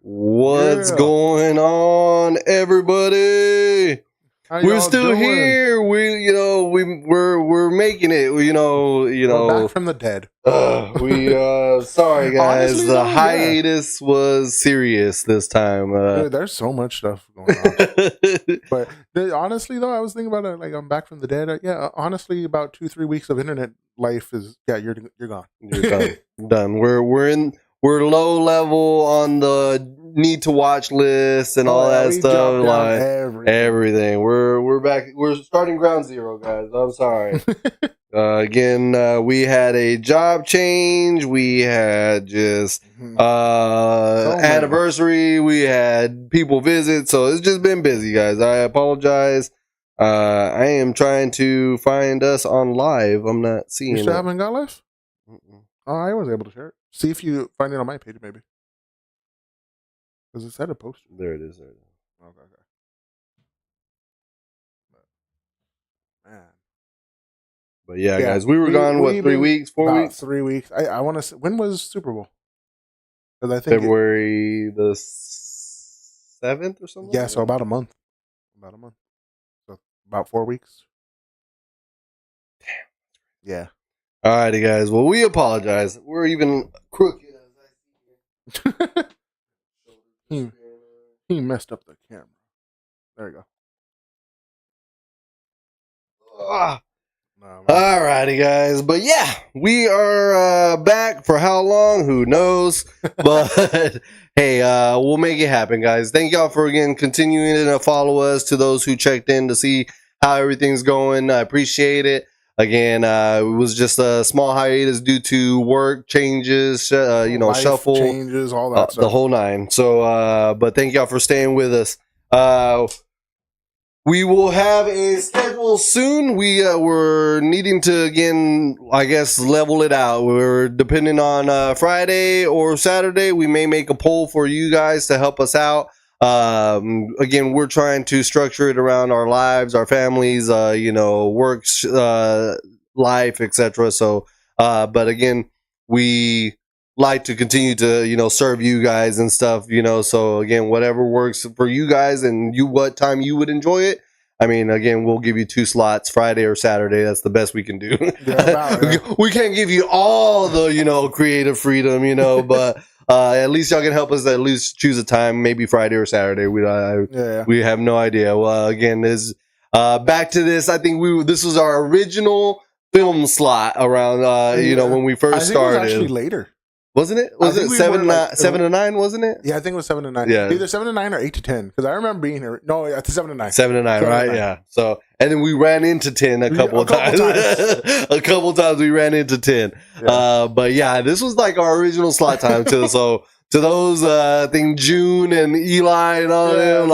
What's going on, everybody? We're still here. We're making it. We're back from the dead. Sorry guys. Honestly, the hiatus was serious this time. Dude, there's so much stuff going on. But honestly, though, I was thinking about it. Like, I'm back from the dead. Honestly, about 2-3 weeks of internet life is you're gone. You're done. Done. We're low level on the need to watch list and all that stuff. Like everything. We're back. We're starting ground zero, guys. I'm sorry. Again, we had a job change. We had just anniversary. We had people visit. So it's just been busy, guys. I apologize. I am trying to find us on live. I'm not seeing it. You still haven't got live? Oh, I was able to share it. See if you find it on my page, maybe. Because it said a post. There it is. Okay. Man. But yeah, guys, we were gone, 3 weeks, 4 weeks? 3 weeks. I want to say, when was Super Bowl? Because I think February the 7th or something? Yeah, so about a month. So about 4 weeks. Damn. Yeah. Alrighty, guys. Well, we apologize. We're even crooked as I see. He messed up the camera. There you go. Alrighty, guys. But yeah, we are back for how long? Who knows? But hey, we'll make it happen, guys. Thank y'all for again continuing to follow us. To those who checked in to see how everything's going, I appreciate it. Again, it was just a small hiatus due to work changes, shuffle changes, all that stuff. The whole nine. So, but thank y'all for staying with us. We will have a schedule soon. We're needing to, again, I guess, level it out. We're depending on Friday or Saturday. We may make a poll for you guys to help us out. Again, we're trying to structure it around our lives, our families, works, life, etc. So, but again, we like to continue to, serve you guys and stuff, so again, whatever works for you guys and what time you would enjoy it. I mean, again, we'll give you 2 slots, Friday or Saturday. That's the best we can do. We can't give you all the, creative freedom, but at least y'all can help us at least choose a time, maybe Friday or Saturday. We have no idea. Well, again, back to this. I think this was our original film slot around, when we first started. It was actually later. Wasn't it? Was it 7 to 9? Wasn't it? Yeah, I think it was 7 to 9. Yeah, either 7 to 9 or 8 to 10. Because I remember being here. No, it's 7 to 9. 7 to 9, right? Yeah. So, and then we ran into 10 a couple of times. A couple of times we ran into 10. Yeah. But yeah, this was like our original slot time too. So to those, I think June and Eli and all them,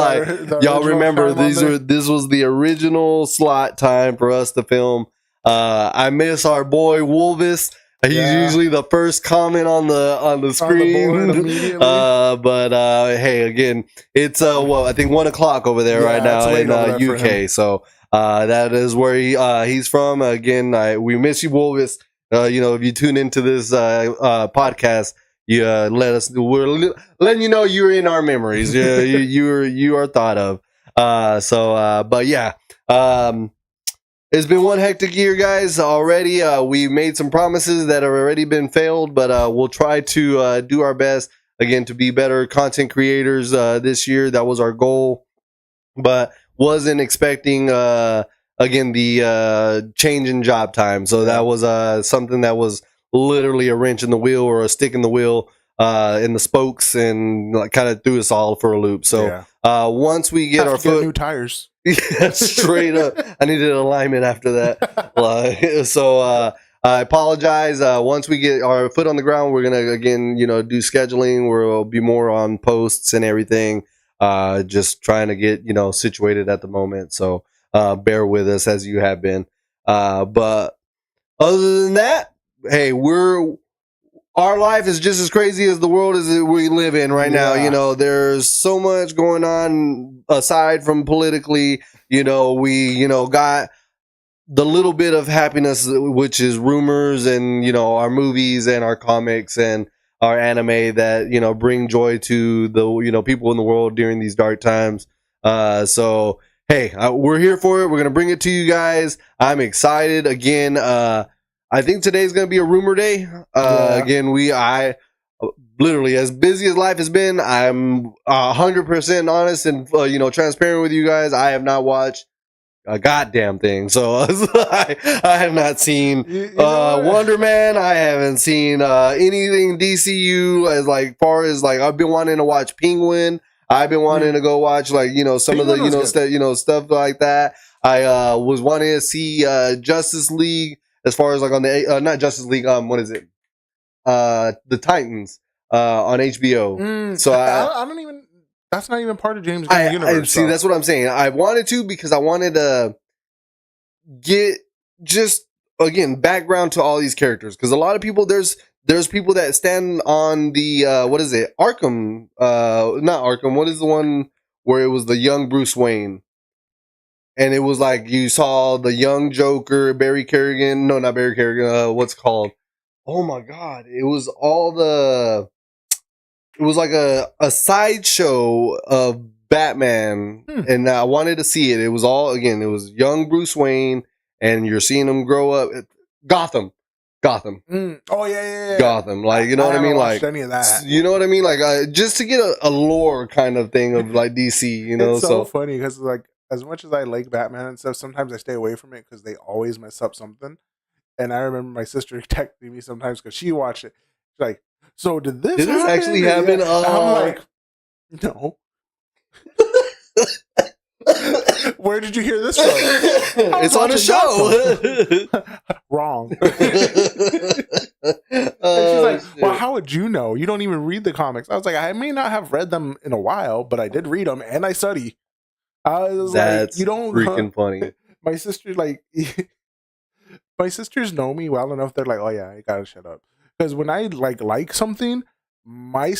y'all remember this was the original slot time for us to film. I miss our boy Wolvis. He's usually the first comment on the screen. But hey, again, it's I think 1 o'clock over there right now in UK. So that is where he's from. Again, we miss you, Wolvis. If you tune into this podcast, you let us. We're letting you know you're in our memories. You are thought of. But yeah. It's been one hectic year, guys, already. We made some promises that have already been failed, but we'll try to do our best, again, to be better content creators this year. That was our goal, but wasn't expecting, again, the change in job time. So that was something that was literally a wrench in the wheel or a stick in the wheel in the spokes and kind of threw us all for a loop. So once we get our foot... new tires. Yeah, straight up. I needed alignment after that. So I apologize. Once we get our foot on the ground, we're gonna again, do scheduling. We'll be more on posts and everything. Just trying to get situated at the moment. So bear with us as you have been. But other than that, hey, our life is just as crazy as the world is that we live in right now. There's so much going on aside from politically. We got the little bit of happiness, which is rumors and our movies and our comics and our anime that bring joy to the people in the world during these dark times. So hey, we're here for it. We're gonna bring it to you guys. I'm excited again. I think today's gonna be a rumor day. Again, I literally, as busy as life has been, I'm 100% honest and transparent with you guys. I have not watched a goddamn thing. So I have not seen Wonder Man. I haven't seen anything DCU as far as I've been wanting to watch Penguin. I've been wanting to go watch some Penguin of the stuff like that. I was wanting to see Justice League as far as on the not Justice League. What is it? The Titans on HBO. So I don't even. That's not even part of James Gunn's universe. See, that's what I'm saying. I wanted to because I wanted to get just again background to all these characters because a lot of people there's people that stand on the what is it? Arkham? Not Arkham. What is the one where it was the young Bruce Wayne? And it was you saw the young Joker, Barry Kerrigan. No, not Barry Kerrigan. What's it called? Oh my God! It was It was like a sideshow of Batman, and I wanted to see it. It was it was young Bruce Wayne, and you're seeing him grow up. Gotham. Oh yeah. Gotham, you know what I mean? Any of that. You know what I mean? Just to get a lore kind of thing of DC. It's so funny because as much as I like Batman and stuff, sometimes I stay away from it because they always mess up something. And I remember my sister texting me sometimes because she watched it. She's like, so did this actually happen? I'm like, no. Where did you hear this from? It's on a show. Wrong. And she's like, well, how would you know? You don't even read the comics. I was like, I may not have read them in a while, but I did read them and I study. That's you don't freaking funny. My sister, my sisters know me well enough. They're like, oh yeah, I gotta shut up. Because when I like something, my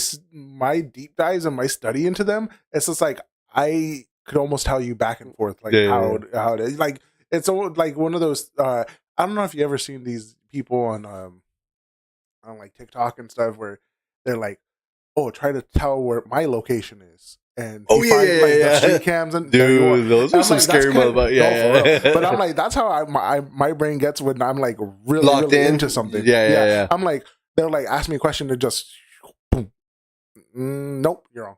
deep dives and my study into them, it's just I could almost tell you back and forth how it is. It's so one of those. I don't know if you ever seen these people on TikTok and stuff where they're like, oh, try to tell where my location is. And the street cams and dude, those are some scary motherfuckers. Yeah. But I'm like, that's how my brain gets when I'm really locked into something. Yeah. I'm like, they'll ask me a question to just boom. Nope, you're wrong.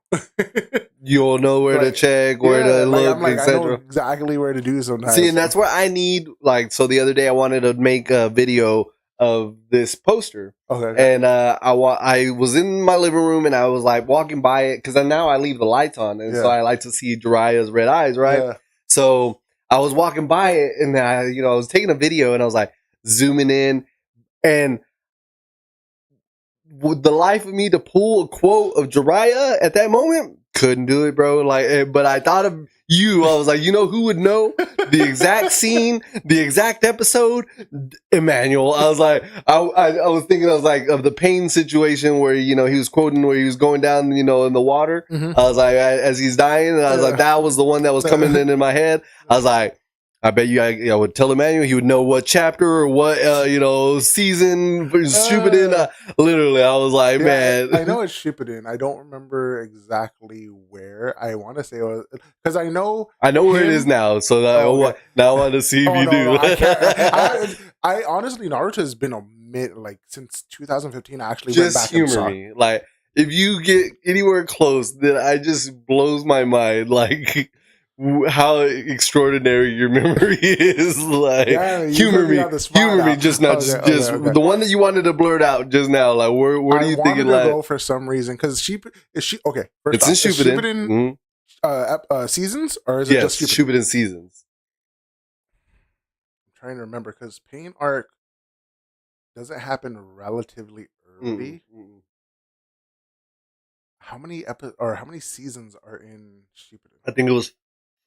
You'll know where to check, where to look, I etc. know exactly where to do sometimes. See, and that's where I need so the other day I wanted to make a video of this poster. Okay. And I was in my living room and I was walking by it because now I leave the lights on and so I like to see Jiraiya's red eyes, right? Yeah. So I was walking by it and I was taking a video and I was zooming in, and would the life of me to pull a quote of Jiraiya at that moment, couldn't do it, bro. But I thought of you. I was like, who would know the exact scene, the exact episode? Emmanuel. I was like, I was thinking, of the pain situation where he was quoting where he was going down, in the water. Mm-hmm. I was like, as he's dying, and I was like, that was the one that was coming in my head. I was like, I bet you I would tell Emmanuel he would know what chapter or what season Shippuden. Literally, I was like, man. I know it's Shippuden. I don't remember exactly where. I want to say it was because I know where it is now. So now I want to see if you do. No, I can't. I honestly, Naruto has been a since 2015. I actually just went back humor and me. If you get anywhere close, then I just blows my mind. How extraordinary your memory is. Humor me just now. Okay. The one that you wanted to blurt out just now. Where do you think it lies? Go for some reason because is she okay? It's in Shippuden. seasons, or is it Yes, just Shippuden seasons. I'm trying to remember because Pain Arc doesn't happen relatively early. How many how many seasons are in Shippuden? I think it was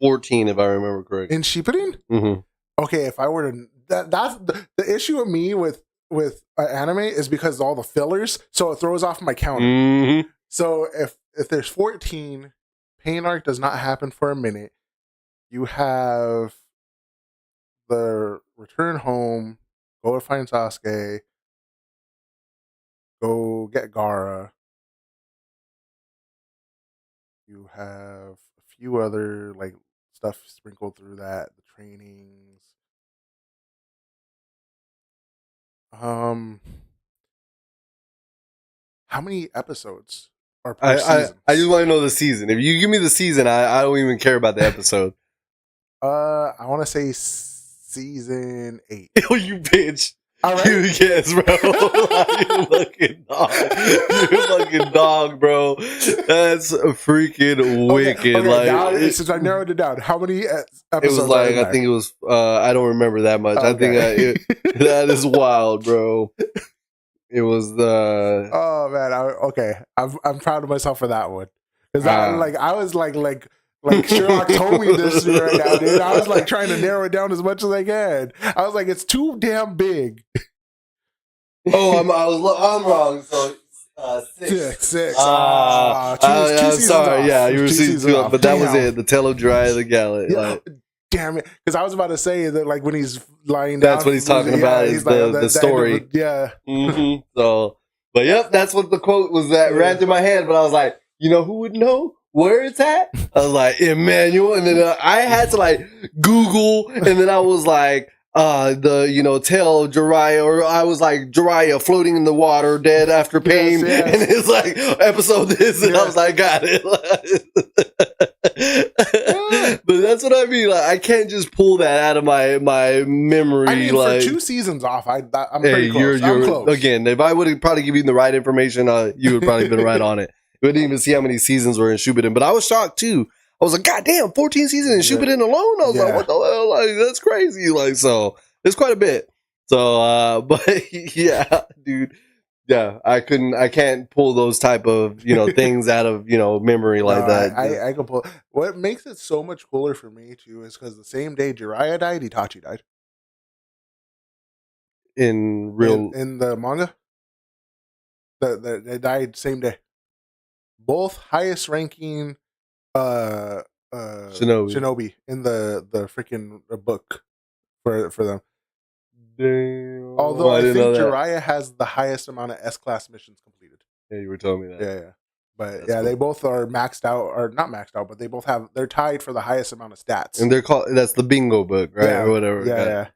14, if I remember correctly. In Shippuden? Mm-hmm. Okay, if I were to that's the issue with me with anime is because all the fillers, so it throws off my counter. Mm-hmm. So if there's 14, Pain Arc does not happen for a minute. You have the return home, go to find Sasuke, go get Gaara. You have a few other like stuff sprinkled through that, the trainings. How many episodes are per season? I just want to know the season. If you give me the season, I don't even care about the episode. I want to say season 8. Oh, you bitch. All right. You guess, bro. You fucking dog. You fucking dog, bro. That's freaking wicked. Okay, like now, since I narrowed it down, how many episodes? It was like, I think it was, I don't remember that much. Okay. I think that is wild, bro. It was the. Oh man, okay. I'm proud of myself for that one because I was like Sherlock told me this right now, dude. I was like trying to narrow it down as much as I can. I was like, it's too damn big. Oh, I'm wrong. So 6. 6. I'm sorry. Yeah, you were season 2, but that was it. The Tale of Jiraiya the Gallant. Yeah. Like, damn it! Because I was about to say that, like when he's lying down, that's what he's talking about. Is the story. Yeah. Mm-hmm. So, but yep, that's what the quote was. That ran through my head, but I was like, you know who would know where it's at? I was like, Emmanuel, and then I had to like Google, and then I was like, the tale of Jiraiya, or I was like Jiraiya floating in the water, dead after pain, yes. And it's like episode this, and I was like, got it. But that's what I mean. Like, I can't just pull that out of my memory. I mean, like, for 2 seasons off, I'm pretty close. I'm close. Again, if I would have probably given you the right information, you would probably been right on it. We didn't even see how many seasons were in Shippuden, but I was shocked too. I was like, God damn, 14 seasons in Shippuden alone? I was like, what the hell? Like, that's crazy. Like, so it's quite a bit. So, but yeah, dude. Yeah, I can't pull those type of, things out of, memory like that. I can pull. What makes it so much cooler for me too is because the same day Jiraiya died, Itachi died. In the manga? They died same day. Both highest ranking shinobi in the freaking book for them. Damn. Although I think Jiraiya has the highest amount of S-class missions completed. Yeah, you were telling me that. Yeah. But that's cool. They both are maxed out, or not maxed out, but they both they're tied for the highest amount of stats. And that's the bingo book, right? Yeah, or whatever. Yeah.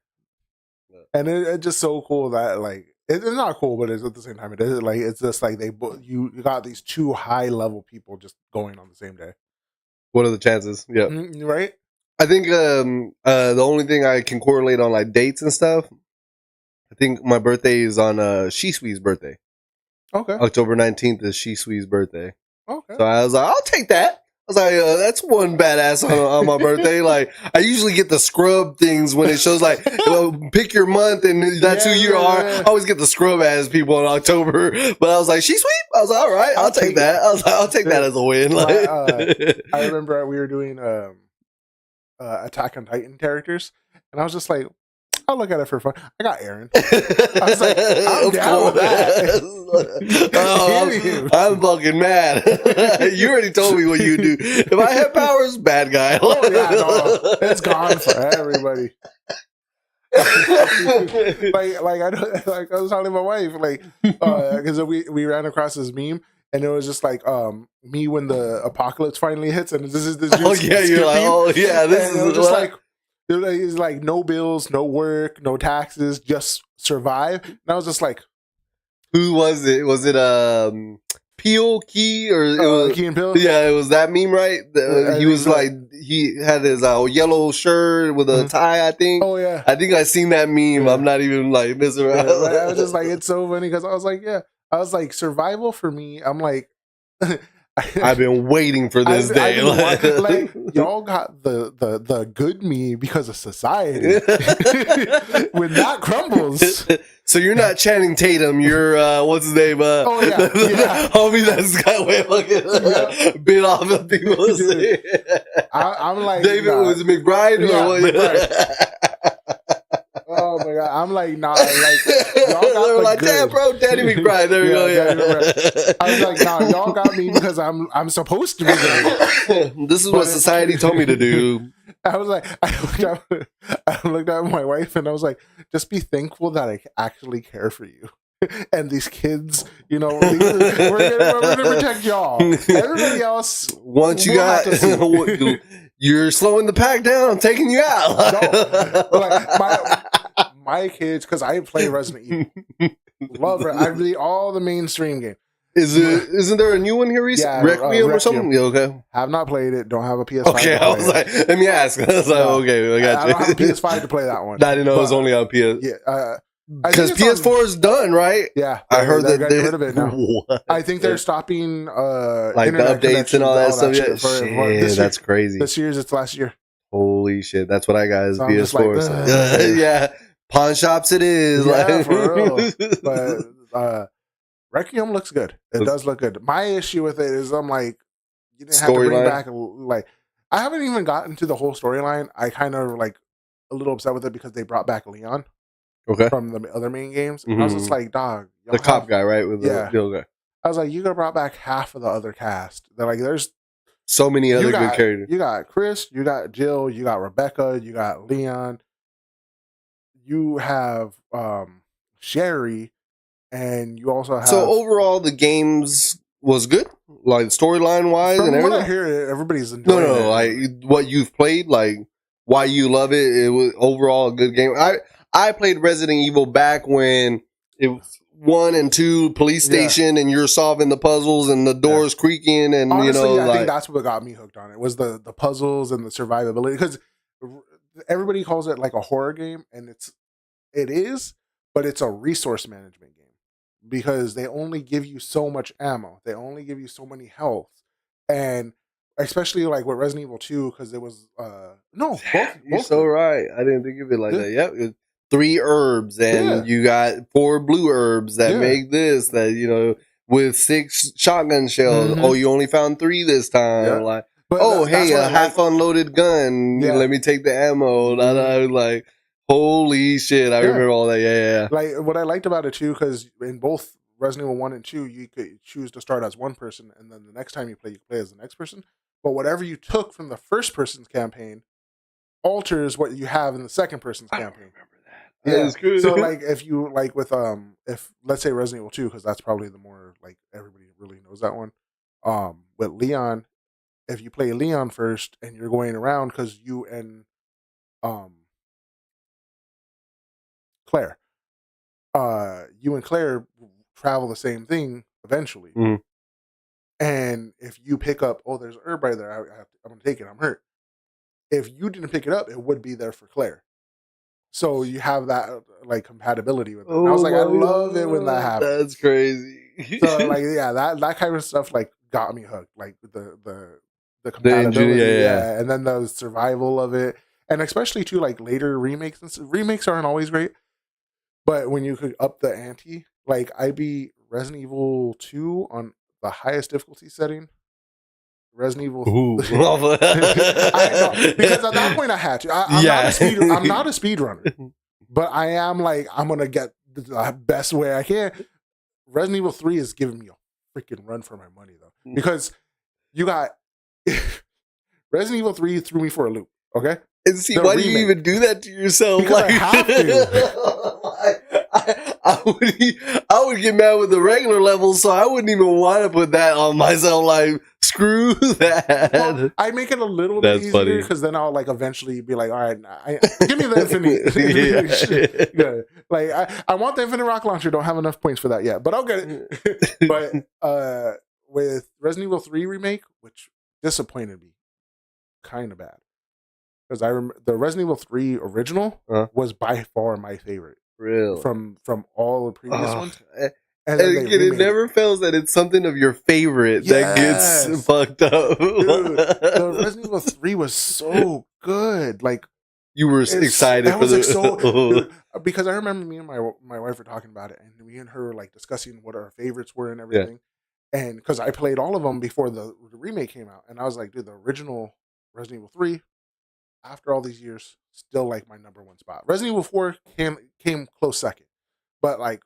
And it's just so cool that like it's not cool, but it's at the same time it is like it's just like you got these 2 high level people just going on the same day. What are the chances? Yeah, right. I think the only thing I can correlate on like dates and stuff. I think my birthday is on Shisui's birthday. Okay. October 19th is Shisui's birthday. Okay. So I was like, I'll take that. I was like, that's one badass on my birthday. Like, I usually get the scrub things when it shows like, pick your month and that's who you are. I always get the scrub ass people in October. But I was like, she's sweet. I was like, all right, I'll take that. I was like, I'll take that as a win. Like, I remember we were doing Attack on Titan characters, and I was just like, I'll look at it for fun. I got Aaron. I was like, I'm down with that. I'm fucking mad. You already told me what you do. If I have powers, bad guy. Oh yeah, no, it's gone for everybody. I was telling my wife, because we ran across this meme. And it was just like me when the apocalypse finally hits, and this is this. Oh yeah, you're like, oh yeah, this is just like. It's like no bills, no work, no taxes, just survive. And I was just like, who was it? Was it Peel Key or it was, Key and Peele? Yeah, it was that meme, right? He was like he had his yellow shirt with a tie, I think. Oh yeah, I think I seen that meme. Yeah. I'm not even like messing around. I was just like, it's so funny because I was like, survival for me. I'm like, I've been waiting for this day. Like y'all got the good me because of society. When that crumbles, so you're not Channing Tatum. You're what's his name? Oh yeah, homie, that's guy way fucking bit off of people. I'm like David was McBride or what? McBride. Oh my god, I'm like nah, like y'all got they were like, good. damn, bro, Danny McBride. There we go. Yeah, I was like, nah, y'all got me because I'm supposed to be good. This is what society told me to do. I was like, I looked at my wife and I was like, just be thankful that I actually care for you. And these kids, you know, we're gonna protect y'all. Everybody else, once you got, you're slowing the pack down, I'm taking you out. No, like my kids, because I play Resident Evil, love it. I really all the mainstream game. Isn't there a new one here recently? Yeah, Requiem or something? Yeah, okay. Have not played it. Don't have a PS5. Okay, I was like, let me ask. I was like, okay, I got you. I don't have a PS5 to play that one. I didn't know it was only on PS. Yeah, because PS4 is done, right? Yeah, I heard that they're getting rid of it now. What? I think they're stopping like the updates and all that stuff. Shit, that's crazy. This year's it's last year. Holy shit, that's what I got is so PS4. Like, yeah, pawn shops it is. Yeah, like. for real. But Requiem looks good. It does look good. My issue with it is I'm like, you didn't have to bring back like I haven't even gotten to the whole storyline. I kind of like a little upset with it because they brought back Leon. Okay. From the other main games. I was just like, dog. The cop guy, right? With the guy. I was like, you could have brought back half of the other cast. They're like, there's so many other good characters. You got Chris, you got Jill, you got Rebecca, you got Leon. You have Sherry, and you also have. So overall, the games was good, like storyline wise and everything. When I hear it, everybody's enjoying it. No, like what you've played, like why you love it. It was overall a good game. I played Resident Evil back when it was 1 and 2 police station, and you're solving the puzzles and the doors creaking, and honestly, I think that's what got me hooked on it was the puzzles and the survivability, because everybody calls it like a horror game, and it is, but it's a resource management game because they only give you so much ammo, they only give you so many health, and especially like with Resident Evil 2, because it was both. You're so right. I didn't think of it like that. Yep. 3 herbs, and you got 4 blue herbs that make this, that with 6 shotgun shells. Oh, you only found 3 this time. Like, but hey, a half unloaded gun. Let me take the ammo. I was like, holy shit! I remember all that. Yeah. Like what I liked about it too, because in both Resident Evil 1 and 2, you could choose to start as one person, and then the next time you play as the next person. But whatever you took from the first person's campaign alters what you have in the second person's campaign. Yeah, cool. So like if you like with if let's say Resident Evil 2, because that's probably the more like everybody really knows that one. With Leon, if you play Leon first and you're going around, because you and Claire, travel the same thing eventually. Mm-hmm. And if you pick up, there's a herb right there, I'm gonna take it. I'm hurt. If you didn't pick it up, it would be there for Claire. So you have that like compatibility with it. I was like, I love it when that happens. That's crazy. So like, that kind of stuff like got me hooked. Like the compatibility, and then the survival of it, and especially too like later remakes. Remakes aren't always great, but when you could up the ante, like I beat Resident Evil 2 on the highest difficulty setting. Resident Evil. Because at that point I had to. I'm not a speedrunner, but I am like, I'm gonna get the best way I can. Resident Evil 3 is giving me a freaking run for my money though, because you got Resident Evil 3 threw me for a loop. Okay, and see, why do you even do that to yourself? Because I have to. I would get mad with the regular levels, so I wouldn't even want to put that on myself. Like, screw that. Well, I make it a little bit easier because then I'll like eventually be like, all right, give me the infinite. Like I want the infinite rock launcher. Don't have enough points for that yet, but I'll get it. But with Resident Evil 3 remake, which disappointed me, kind of bad, because I remember the Resident Evil 3 original was by far my favorite. Really? From all the previous ones. And then again, it never fails that it's something of your favorite that gets fucked up. Dude, the Resident Evil 3 was so good. Like, you were excited for dude, because I remember me and my wife were talking about it, and me and her were like discussing what our favorites were and everything. Yeah. And because I played all of them before the remake came out, and I was like, dude, the original Resident Evil 3, after all these years, still like my number one spot. Resident Evil 4 came close second, but like,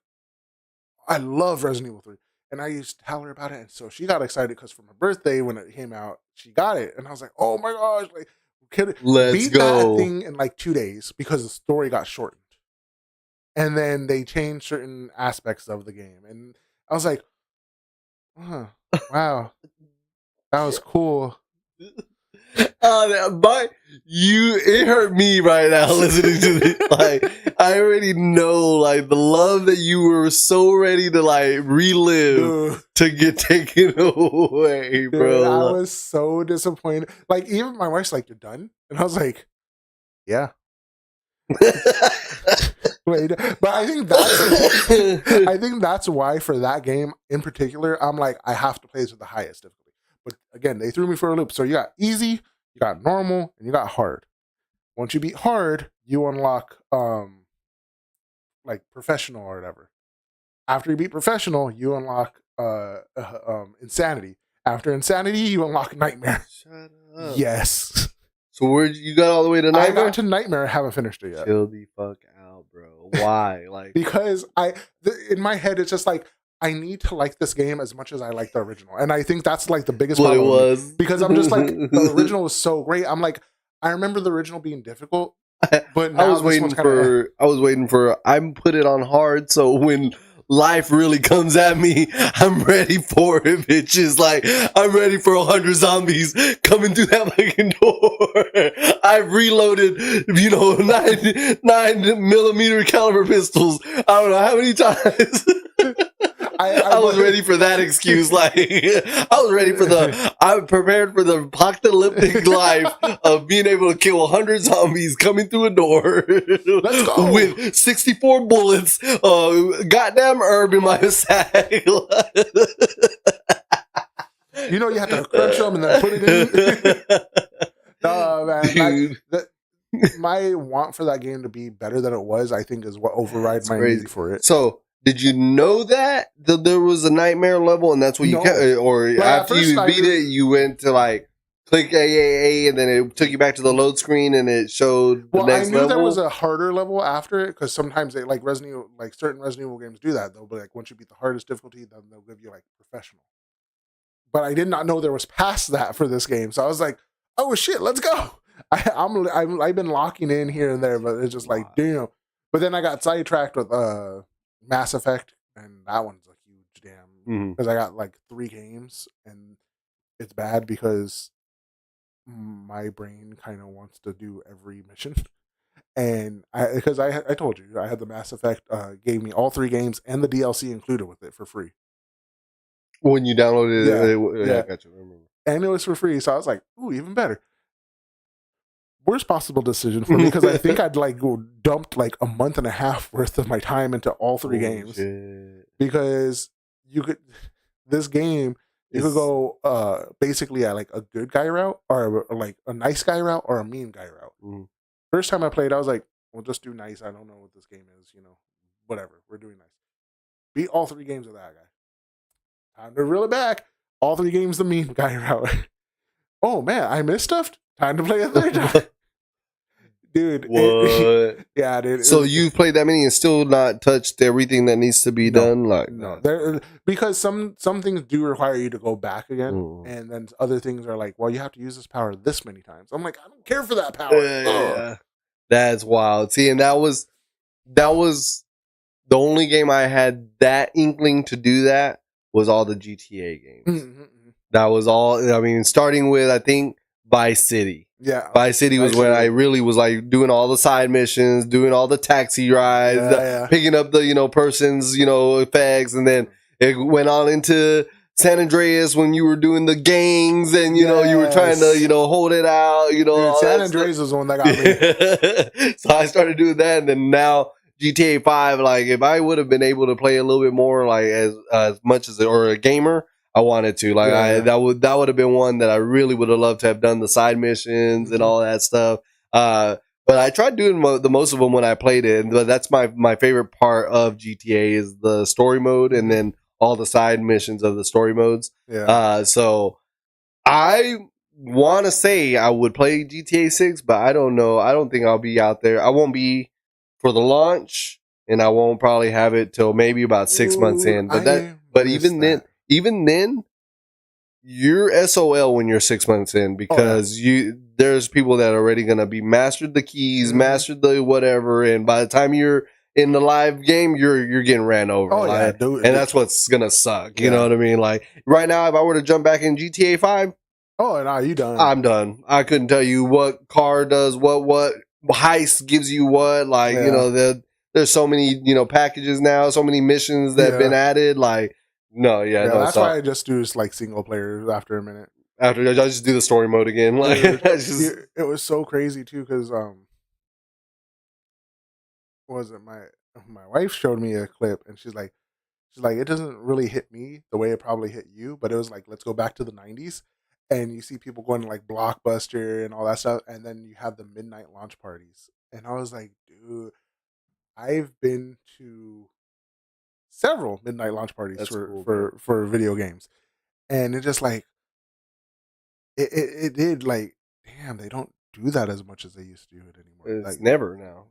I love Resident Evil 3. And I used to tell her about it. And so she got excited because for my birthday, when it came out, she got it. And I was like, oh my gosh, like, let's go. That thing in like 2 days because the story got shortened. And then they changed certain aspects of the game. And I was like, wow, that was cool. It hurt me right now listening to this. Like, I already know, like, the love that you were so ready to like relive to get taken away, bro. I was so disappointed. Like, even my wife's like, "You're done," and I was like, "Yeah." Wait, but I think that's why for that game in particular, I'm like, I have to play this with the highest difficulty. But again, they threw me for a loop. So you got easy, you got normal, and you got hard. Once you beat hard, you unlock like professional or whatever. After you beat professional, you unlock insanity. After insanity, you unlock nightmare. Shut up. Yes. So where you got all the way to nightmare? I got to nightmare. I haven't finished it yet. Chill the fuck out, bro. Why? Like, because in my head, it's just like, I need to like this game as much as I like the original. And I think that's like the biggest problem. It was. Because I'm just like, the original was so great. I'm like, I remember the original being difficult, but now I was waiting for, I'm put it on hard. So when life really comes at me, I'm ready for it, bitches. Like, I'm ready for 100 zombies coming through that fucking door. I've reloaded, 9mm caliber pistols. I don't know how many times. I was ready for that excuse. Like, I'm prepared for the apocalyptic life of being able to kill 100 zombies coming through a door. Let's go. With 64 bullets, goddamn herb in my sack. You have to crunch them and then put it in. No, man. Dude. My want for that game to be better than it was, I think, is what overrides my need for it. So, did you know that there was a nightmare level, and that's what you kept, or after you beat it, you went to like click AAA, and then it took you back to the load screen, and it showed the next level? I knew there was a harder level after it, because sometimes they like Resident Evil, like certain Resident Evil games do that. They'll be like, once you beat the hardest difficulty, then they'll give you like professional. But I did not know there was past that for this game, so I was like, oh shit, let's go. I've been locking in here and there, but it's just like, damn. But then I got sidetracked with Mass Effect, and that one's a huge damn, because I got like 3 games, and it's bad because my brain kind of wants to do every mission. And I told you I had the Mass Effect, gave me all 3 games and the DLC included with it for free when you downloaded it. Yeah, I got you. I remember. And it was for free, so I was like, ooh, even better. Worst possible decision for me, because I think I'd like dumped like a month and a half worth of my time into all 3 games. Shit. Because you could go basically at like a good guy route, or like a nice guy route, or a mean guy route. First time I played, I was like, we'll just do nice. I don't know what this game is, whatever. We're doing nice. Beat all 3 games of that guy. Time to reel it back. All 3 games the mean guy route. Oh man, I missed stuff. Time to play a 3rd time. Dude. What? Yeah, dude. So you've played that many and still not touched everything that needs to be done? Like, no. Because some things do require you to go back again, and then other things are like, well, you have to use this power this many times. I'm like, I don't care for that power. Yeah. That's wild. See, and that was the only game I had that inkling to do that was all the GTA games. That was all. I mean, starting with, I think, Vice City. Yeah, Vice City was when I really was like doing all the side missions, doing all the taxi rides, picking up the persons effects, and then it went on into San Andreas when you were doing the gangs, and you were trying to hold it out. Dude, San Andreas was the one that got me. So I started doing that, and then now GTA 5, like if I would have been able to play a little bit more, like as much as or a gamer, I wanted to. Like that would have been one that I really would have loved to have done the side missions and all that stuff. But I tried doing the most of them when I played it. But that's my favorite part of GTA is the story mode and then all the side missions of the story modes. Yeah. So I want to say I would play GTA 6, but I don't know. I don't think I'll be out there. I won't be for the launch, and I won't probably have it till maybe about 6 months in. But even then, you're SOL when you're 6 months in because there's people that are already gonna be mastered the keys, mastered the whatever, and by the time you're in the live game, you're getting ran over. Oh yeah, dude, and that's what's gonna suck. You know what I mean? Like right now, if I were to jump back in GTA 5. Oh, no, you done. I'm done. I couldn't tell you what car does what heist gives you what. Like, there's so many, packages now, so many missions that have been added. Like, no. That's why I just do like single players after a minute. After I just do the story mode again. Like, it was so crazy too, because what was it? My wife showed me a clip and she's like, it doesn't really hit me the way it probably hit you, but it was like, let's go back to the 90s. And you see people going to like Blockbuster and all that stuff, and then you have the midnight launch parties. And I was like, dude, I've been to several midnight launch parties for video games, and it just like it did like, damn, they don't do that as much as they used to do it anymore. It's like never now.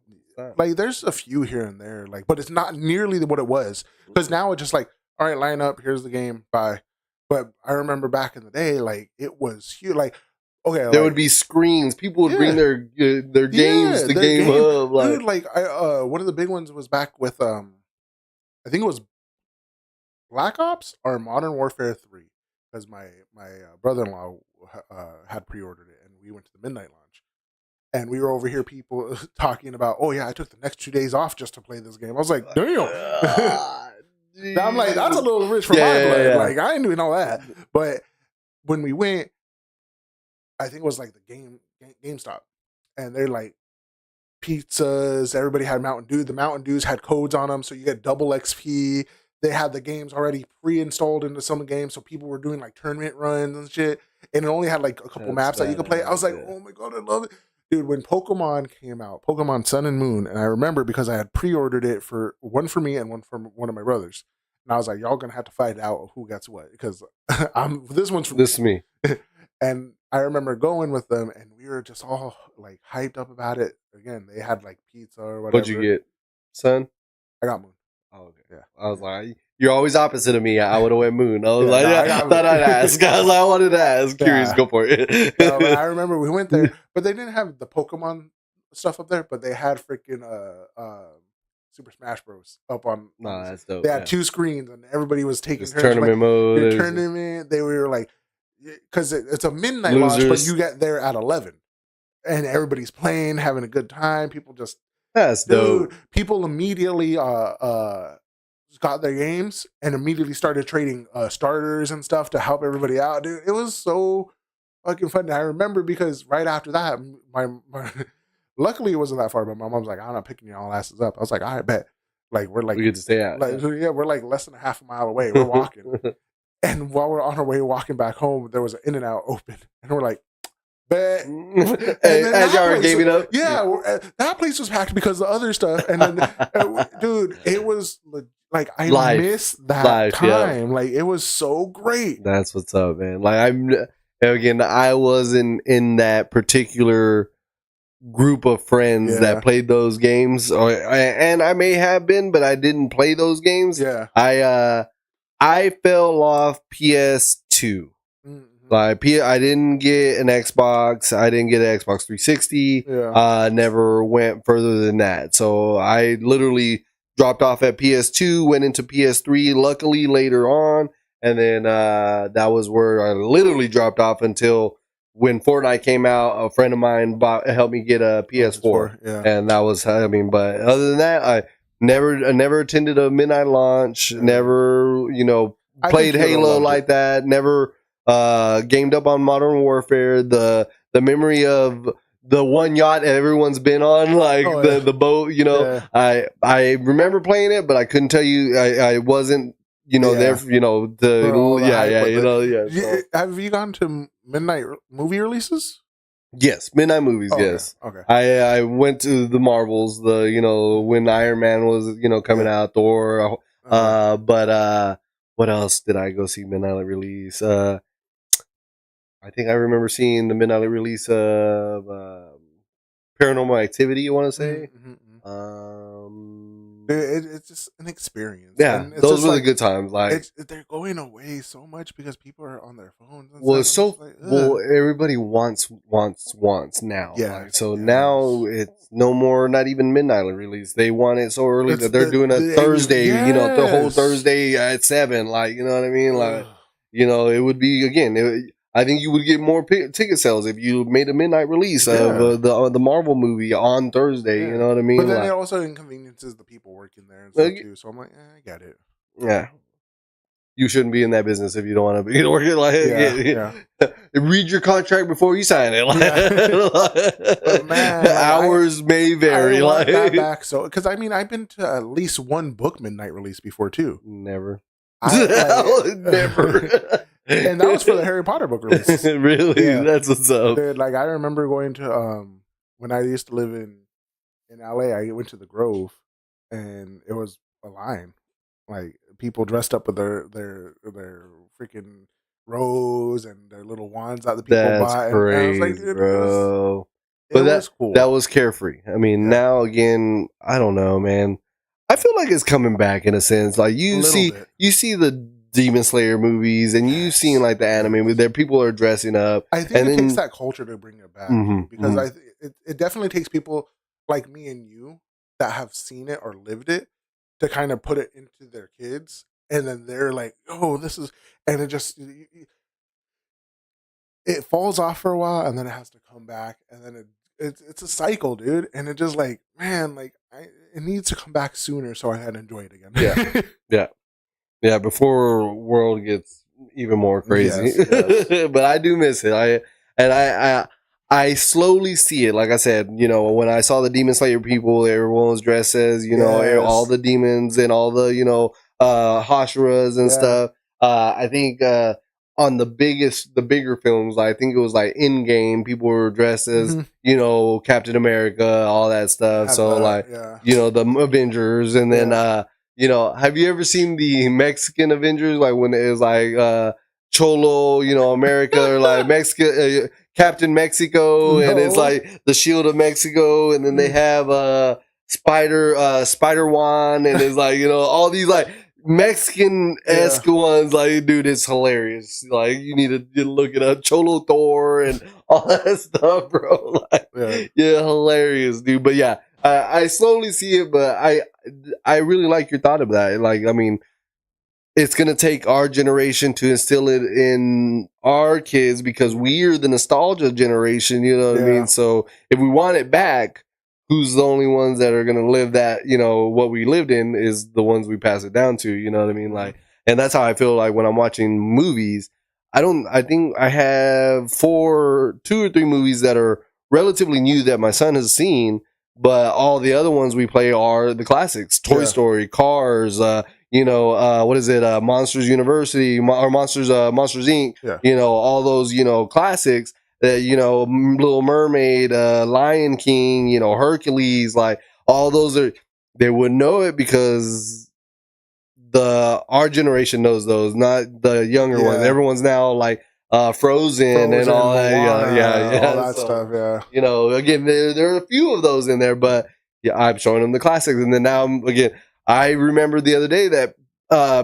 Like there's a few here and there, like, but it's not nearly what it was because now it's just like, all right, line up, here's the game, bye. But I remember back in the day, like it was huge. Like, okay, there would be screens. People would bring their games to Game Hub. Like, dude, like one of the big ones was back with I think it was Black Ops or Modern Warfare 3, because my brother-in-law had pre-ordered it, and we went to the midnight launch, and we were over here, people talking about, oh yeah, I took the next 2 days off just to play this game. I was like, damn. I'm like, that's a little rich for my blood. Yeah. Like, I ain't doing all that. But when we went, I think it was like the GameStop, and they're like pizzas. Everybody had Mountain Dew. The Mountain Dews had codes on them, so you get double XP. They had the games already pre-installed into some games, so people were doing like tournament runs and shit. And it only had like a couple maps that you could play. I was like, oh my god, I love it. Dude, when Pokemon came out, Pokemon Sun and Moon, and I remember because I had pre-ordered it for one for me and one for one of my brothers. And I was like, y'all gonna have to fight out who gets what, because this one's for this me. And I remember going with them, and we were just all like hyped up about it. Again, they had like pizza or whatever. What'd you get, son? I got Moon. Oh, okay. Yeah. I was like, you're always opposite of me. I would have went Moon. I was I thought I'd ask. I was like, I wanted to ask. Curious, go for it. But I remember we went there, but they didn't have the Pokemon stuff up there, but they had freaking Super Smash Bros. Up on. No, that's dope. They had 2 screens, and everybody was taking turns. Tournament mode. Tournament. They were like, because it's a midnight launch, but you get there at 11, and everybody's playing, having a good time. People just. That's dope. People immediately got their games and immediately started trading starters and stuff to help everybody out. Dude, it was so fucking fun. I remember because right after that, my luckily it wasn't that far, but my mom's like, I'm not picking y'all asses up. I was like, all right, bet. Like we get to stay out. Like, yeah, we're like less than a half a mile away. We're walking. And while we're on our way walking back home, there was an In-N-Out open. And we're like, bet. As y'all were gaming up? Yeah, that place was packed because of the other stuff. And then, dude, it was like, I miss that time. Yeah. Like, it was so great. That's what's up, man. Like, I wasn't in that particular group of friends that played those games. And I may have been, but I didn't play those games. Yeah. I fell off PS2. Mm-hmm. Like I didn't get an Xbox. I didn't get an Xbox 360. Yeah. Never went further than that. So I literally dropped off at PS2, went into PS3. Luckily later on, and then that was where I literally dropped off until when Fortnite came out. A friend of mine helped me get a PS4, and that was. I mean, but other than that, I never attended a midnight launch. Never, played Halo like that. Never gamed up on Modern Warfare. The memory of the one yacht everyone's been on, like the boat. You know, I remember playing it, but I couldn't tell you. I wasn't. There. So. Have you gone to midnight movie releases? Yes, midnight movies. Yes. Okay. I went to the Marvels. When Iron Man was coming out, Thor. But what else did I go see midnight release? I think I remember seeing the midnight release of Paranormal Activity. You want to say? It's just an experience. Yeah, and it's those just were the good times. Like they're going away so much because people are on their phones. And well, stuff. it's so everybody wants now. Yeah. Now it's no more. Not even midnight release. They want it so early that they're doing a Thursday. Yes. The whole Thursday at 7. Like you know what I mean. Like it would be again. I think you would get more ticket sales if you made a midnight release of the Marvel movie on Thursday. You know what I mean? But then it also inconveniences the people working there and stuff too. So I'm like, I get it. Yeah. You shouldn't be in that business if you don't want to be working. Read your contract before you sign it. But man, hours may vary. I want that back. So, because I mean, I've been to at least one book midnight release before too. Never. Never. And that was for the Harry Potter book release. Really? Yeah. That's what's up. Dude, like I remember going to when I used to live in LA, I went to the Grove and it was a line. Like people dressed up with their freaking rose and their little wands that the people buy. That's crazy, I was like, dude, bro. It was cool. That was carefree. I mean, now again, I don't know, man. I feel like it's coming back in a sense. Like you see the Demon Slayer movies, and you've seen like the anime where people are dressing up. I think it takes that culture to bring it back because it definitely takes people like me and you that have seen it or lived it to kind of put it into their kids, and then they're like, "Oh, this is," and it just it falls off for a while, and then it has to come back, and then it's a cycle, dude, and it just like man, like it needs to come back sooner so I can enjoy it again. Yeah, before world gets even more crazy. Yes. But I do miss it. I slowly see it. Like I said, when I saw the Demon Slayer people, everyone was dressed as, all the demons and all the, Hashiras and stuff. I think on the bigger films, I think it was like Endgame, people were dressed as, Captain America, all that stuff. The Avengers, and then have you ever seen the Mexican Avengers? Like when it was like Cholo, America, or like Mexican Captain Mexico, and it's like the Shield of Mexico, and then they have Spider Juan, and it's like all these like Mexican-esque ones. Like, dude, it's hilarious. Like, you need to look it up. Cholo Thor and all that stuff, bro. Like, hilarious, dude. But yeah. I slowly see it, but I really like your thought of that. Like, I mean, it's going to take our generation to instill it in our kids because we're the nostalgia generation, you know what I mean? So if we want it back, who's the only ones that are going to live that, what we lived in is the ones we pass it down to, you know what I mean? Like, and that's how I feel like when I'm watching movies. I think I have 2 or 3 movies that are relatively new that my son has seen. But all the other ones we play are the classics: Toy Story, Cars, what is it? Monsters University or Monsters Inc. All those classics that Little Mermaid, Lion King, Hercules, like all those they wouldn't know it because our generation knows those, not the younger ones. Everyone's now like. Frozen and all that, all that stuff. Again, there are a few of those in there, but I'm showing them the classics, and then now I remember the other day that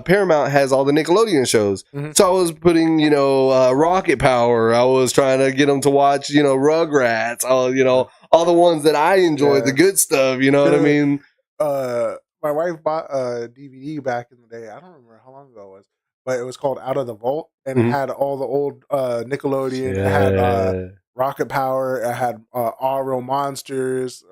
Paramount has all the Nickelodeon shows, so I was putting Rocket Power. I was trying to get them to watch Rugrats, all the ones that I enjoyed, the good stuff. You know what I mean? My wife bought a DVD back in the day. I don't remember how long ago it was. But it was called Out of the Vault, and it had all the old Nickelodeon. It had Rocket Power. It had All Real Monsters,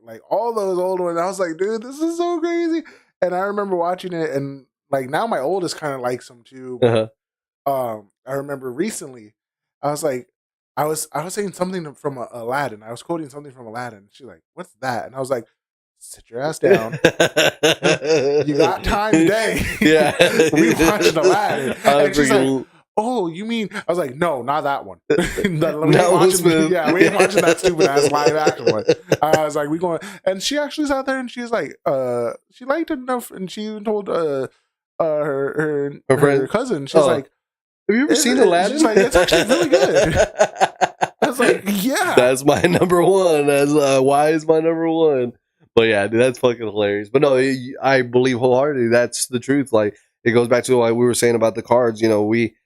like all those old ones. I was like, dude, this is so crazy. And I remember watching it, and like now my oldest kind of likes them too. But, I remember recently, I was like, I was saying something from Aladdin. I was quoting something from Aladdin. She's like, "What's that?" And I was like, "Sit your ass down. You got time today." Yeah. We watched Aladdin, I and she's like, freaking "Oh, you mean?" I was like, "No, not that one. We ain't Not Will watching. Smith. We ain't watching that stupid ass live action one." I was like, "We going?" And she actually sat there and she was like, she liked it enough, and she even told Her her friend. cousin. She's Oh, like, have you ever seen Aladdin? she's like, "It's actually really good." I was like, "Yeah." That's my number one. That's why is my number one. But yeah, dude, that's fucking hilarious. But no, I believe wholeheartedly that's the truth. Like it goes back to like we were saying about the cards. You know, we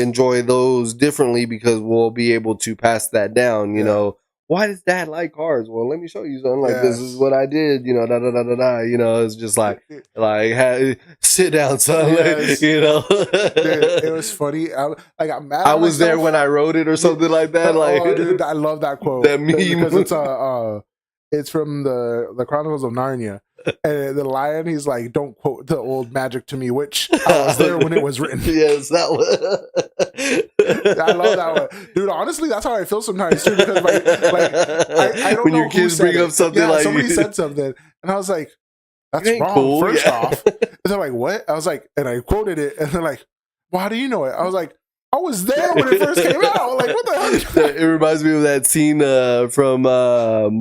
enjoy those differently because we'll be able to pass that down. You know, why does Dad like cards? Well, let me show you something. Like this is what I did. You know, da da da da da. You know, it's just like sit down, son. Yes. You know, Dude, it was funny. I'm mad. I was there when I wrote it or something like that. Like, oh, dude, I love that quote. That meme. Because it's from the Chronicles of Narnia, and the lion. He's like, "Don't quote the old magic to me," which I was there when it was written. Yes, that was. I love that one, dude. Honestly, that's how I feel sometimes too. Because I don't when know your kids who said bring it. up something Yeah, like somebody said something, and I was like, "That's ain't wrong." cool. First Yeah. off, and they're like, "What?" I was like, and I quoted it, and they're like, "Well, how do you know it?" I was like, "I was there when it first came out." Like, what the hell? It reminds me of that scene from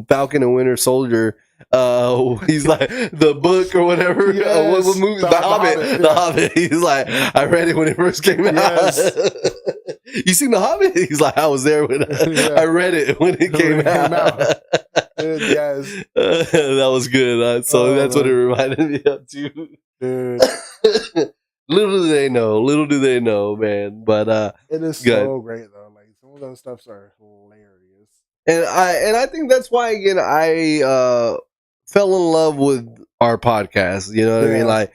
Falcon and Winter Soldier. He's like the book or whatever. Yes. What movie? The Hobbit. The Hobbit. He's like, I read it when it first came out. Yes. You seen The Hobbit? He's like, I was there when I read it when it came out. Yes. That was good. So that's what it reminded me of too. Dude. Little do they know, man. But it is so great though. Like some of those stuffs are hilarious. And I think that's why again I fell in love with our podcast. You know what I mean? Like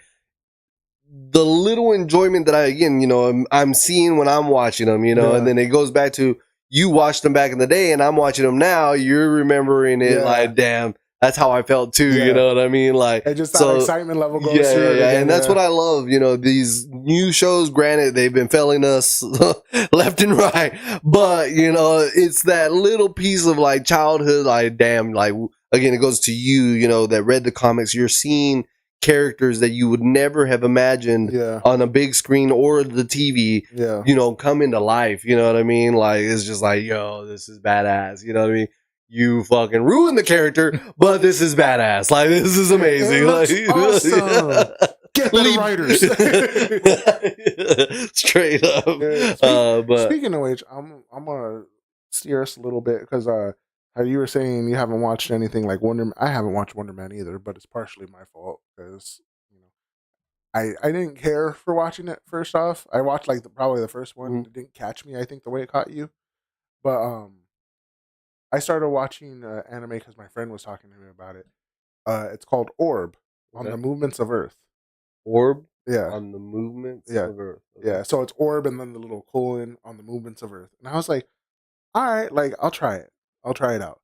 the little enjoyment that I'm seeing when I'm watching them. You know, and then it goes back to you watched them back in the day, and I'm watching them now. You're remembering it like, damn. That's how I felt too, you know what I mean? Like, and just that excitement level goes through. Yeah, and that's what I love. You know, these new shows. Granted, they've been failing us left and right, but you know, it's that little piece of like childhood. Like, damn, like again, it goes to you. You know, that read the comics. You're seeing characters that you would never have imagined on a big screen or the TV. You know, come into life. You know what I mean? Like, it's just like, yo, this is badass. You know what I mean? You fucking ruined the character, but this is badass. Like, this is amazing. Like, awesome. Get better writers. Straight up. But speaking of which, I'm gonna steer us a little bit because how you were saying you haven't watched anything like Wonder Man. I haven't watched Wonder Man either, but it's partially my fault because I didn't care for watching it. First off, I watched like probably the first one. It didn't catch me. I think the way it caught you, but I started watching anime because my friend was talking to me about it. It's called Orb on the Movements of Earth. Orb? Yeah. On the Movements of Earth. Okay. Yeah. So it's Orb and then the little colon on the Movements of Earth. And I was like, all right, like I'll try it. I'll try it out.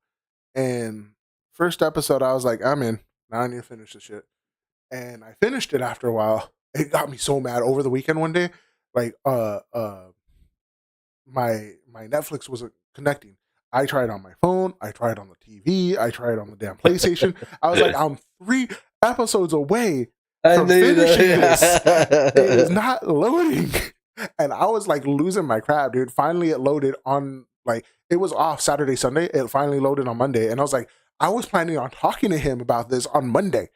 And first episode, I was like, I'm in. Now I need to finish this shit. And I finished it after a while. It got me so mad over the weekend one day. Like my Netflix wasn't connecting. I tried on my phone. I tried on the TV. I tried on the damn PlayStation. I was like, I'm 3 episodes away from finishing this. It is not loading. And I was like losing my crap, dude. Finally, it loaded on, like, it was off Saturday, Sunday. It finally loaded on Monday. And I was like, I was planning on talking to him about this on Monday.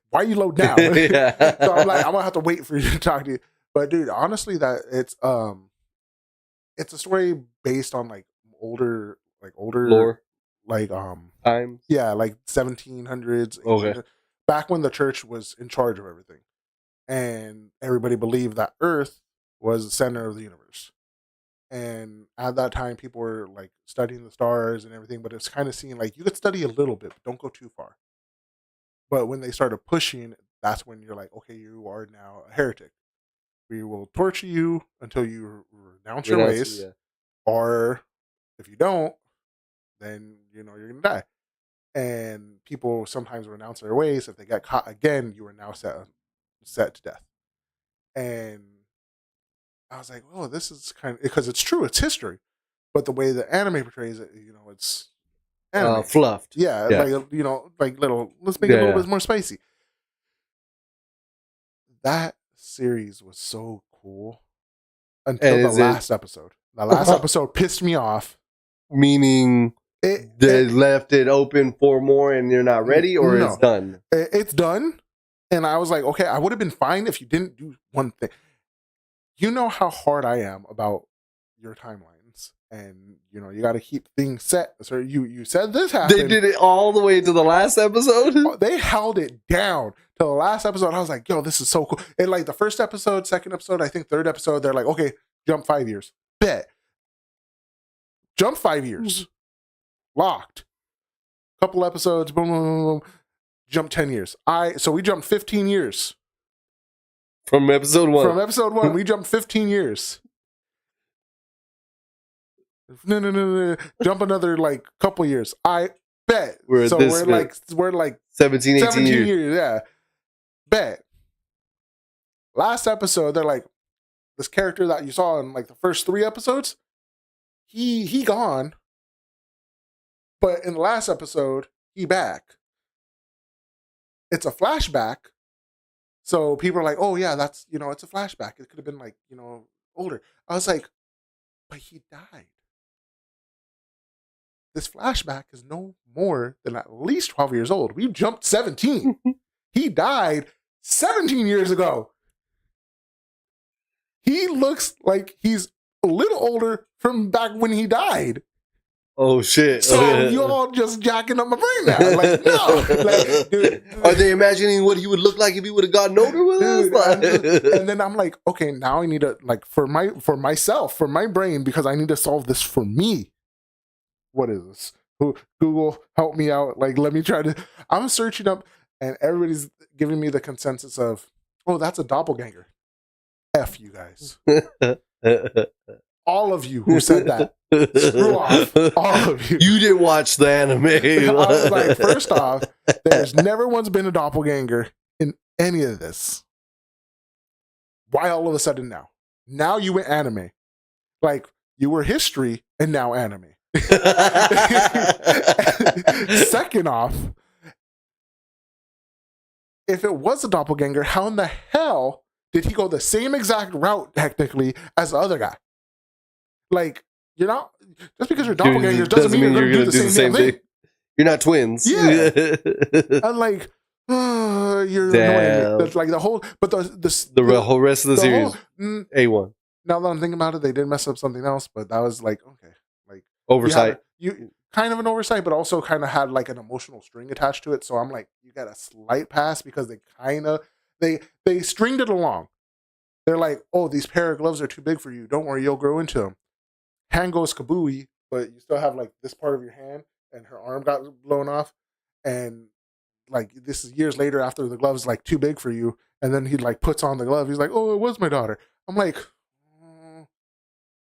Why you load now? So I'm like, I'm going to have to wait for you to talk to you. But dude, honestly, that it's a story based on like older lore, like times. Yeah, like 1700s. Okay. Back when the church was in charge of everything, and everybody believed that Earth was the center of the universe. And at that time, people were like studying the stars and everything, but it's kind of seeing like you could study a little bit, but don't go too far. But when they started pushing, that's when you're like, okay, you are now a heretic. We will torture you until you renounce your ways, or if you don't, then you're gonna die. And people sometimes renounce their ways. If they get caught again, you are now set to death. And I was like, oh, this is kind of, because it's true, it's history, but the way the anime portrays it, it's anime. Fluffed. Yeah, like like little. Let's make it a little bit more spicy. That series was so cool until the last episode. The last episode pissed me off. Meaning they left it open for more, and you're not ready, or it's done. It's done, and I was like, okay, I would have been fine if you didn't do one thing. You know how hard I am about your timelines, and you got to keep things set. So you said this happened. They did it all the way to the last episode. They held it down to the last episode. I was like, yo, this is so cool. And like the first episode, second episode, I think third episode, they're like, okay, jump 5 years. Bet. Jump 5 years. Locked. Couple episodes, boom, boom, boom, boom. Jump 10 years. So we jumped 15 years. From episode 1. From episode 1, we jumped 15 years. No. Jump another like couple years. I bet. We're like 17, 18 years. Yeah. Bet. Last episode, they're like, this character that you saw in like the first 3 episodes, he gone. But in the last episode, he back. It's a flashback. So people are like, oh yeah, that's, it's a flashback. It could have been like, older. I was like, but he died. This flashback is no more than at least 12 years old. We jumped 17. He died 17 years ago. He looks like he's a little older from back when he died. Oh shit! So you all just jacking up my brain now? Like no, like, dude, are they imagining what he would look like if he would have gotten older with us? And then I'm like, okay, now I need to for myself, for my brain, because I need to solve this for me. What is this? Google, help me out. Like, let me try to. I'm searching up, and everybody's giving me the consensus of, oh, that's a doppelganger. F you guys. All of you who said that. Screw off. All of you. You didn't watch the anime. I was like, first off, there's never once been a doppelganger in any of this. Why all of a sudden now? Now you went anime. Like, you were history and now anime. Second off, if it was a doppelganger, how in the hell did he go the same exact route technically as the other guy? Like, you're not, just because you're doppelgangers doesn't mean you're going to do the same thing. You're not twins. Yeah. I'm like, you're annoying. That's like the whole, but the whole rest of the series, A1. Now that I'm thinking about it, they did mess up something else, but that was like, okay. Like, oversight. You kind of an oversight, but also kind of had like an emotional string attached to it. So I'm like, you got a slight pass because they stringed it along. They're like, oh, these pair of gloves are too big for you. Don't worry, you'll grow into them. Hand goes kabooey, but you still have like this part of your hand, and her arm got blown off. And like, this is years later after the glove's like too big for you. And then he like puts on the glove. He's like, oh, it was my daughter. I'm like,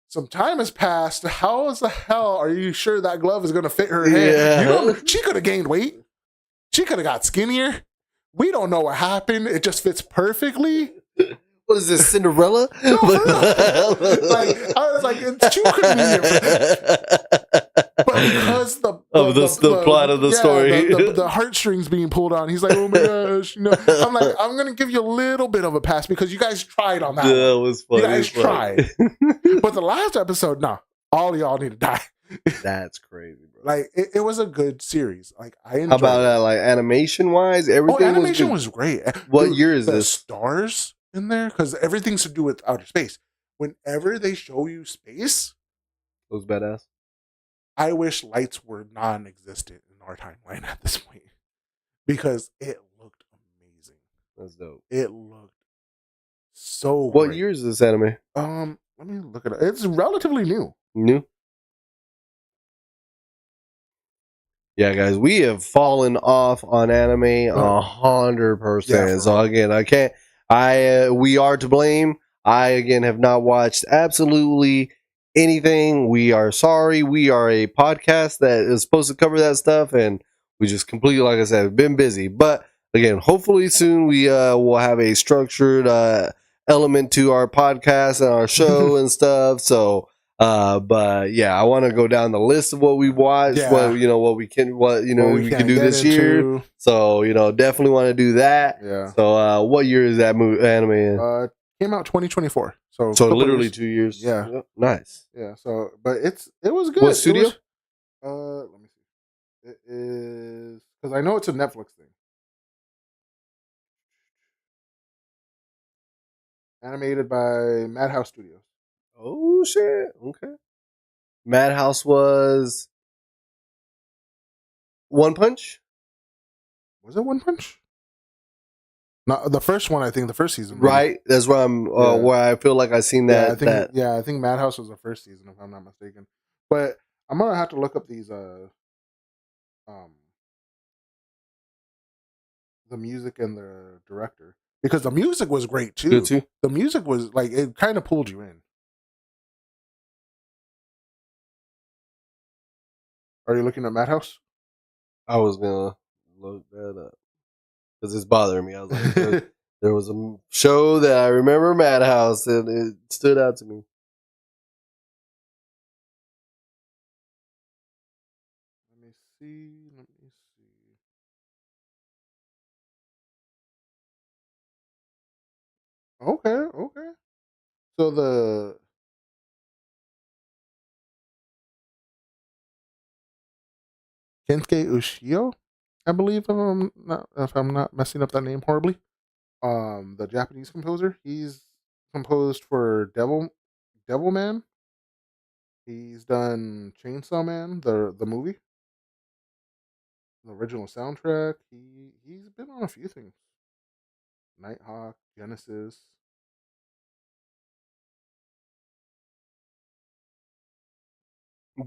some time has passed. How the hell are you sure that glove is going to fit her hand? Yeah. She could have gained weight. She could have got skinnier. We don't know what happened. It just fits perfectly. What is this, Cinderella? No, for real. Like, I was like, it's too convenient. But because the plot of the story, the heartstrings being pulled on, he's like, oh my gosh, I'm like, I'm gonna give you a little bit of a pass because you guys tried on that. Yeah, it was funny. You guys tried. But the last episode, all of y'all need to die. That's crazy, bro. Like, it was a good series. Like, I enjoyed. How about that? Like, animation wise, everything. Animation was great. What year is this? Stars in there, because everything's to do with outer space. Whenever they show you space, it was badass. I wish lights were non-existent in our timeline at this point, because it looked amazing. That's dope. It looked so What great. year is this anime? Let me look at it. It's relatively new. Yeah, guys, we have fallen off on anime 100%. Yeah, so again, we are to blame. I again have not watched absolutely anything. We are sorry. We are a podcast that is supposed to cover that stuff, and we just completely, like I said, been busy. But again, hopefully soon we will have a structured element to our podcast and our show and stuff. So, but yeah, I want to go down the list of what we watched, what we can do this year. So, definitely want to do that. Yeah. So, what year is that anime in? Came out 2024. So literally 2 years. Yeah. Yep. Nice. Yeah. So, but it was good. What studio? Let me see. It is because I know it's a Netflix thing. Animated by Madhouse Studios. Oh shit! Okay. Madhouse was One Punch. Was it One Punch? Not the first one. I think the first season. Right. That's where I'm. Where I feel like I seen that. I think Madhouse was the first season, if I'm not mistaken. But I'm gonna have to look up these the music and the director, because the music was great too. Good too. The music was like, it kind of pulled you in. Are you looking at Madhouse? I was gonna look that up because it's bothering me. I was like, there was a show that I remember, Madhouse, and it stood out to me. Let me see. Okay. So the Kensuke Ushio, I believe, if I'm not messing up that name horribly. The Japanese composer. He's composed for Devilman. He's done Chainsaw Man, the movie, the original soundtrack. He's been on a few things. Nighthawk, Genesis.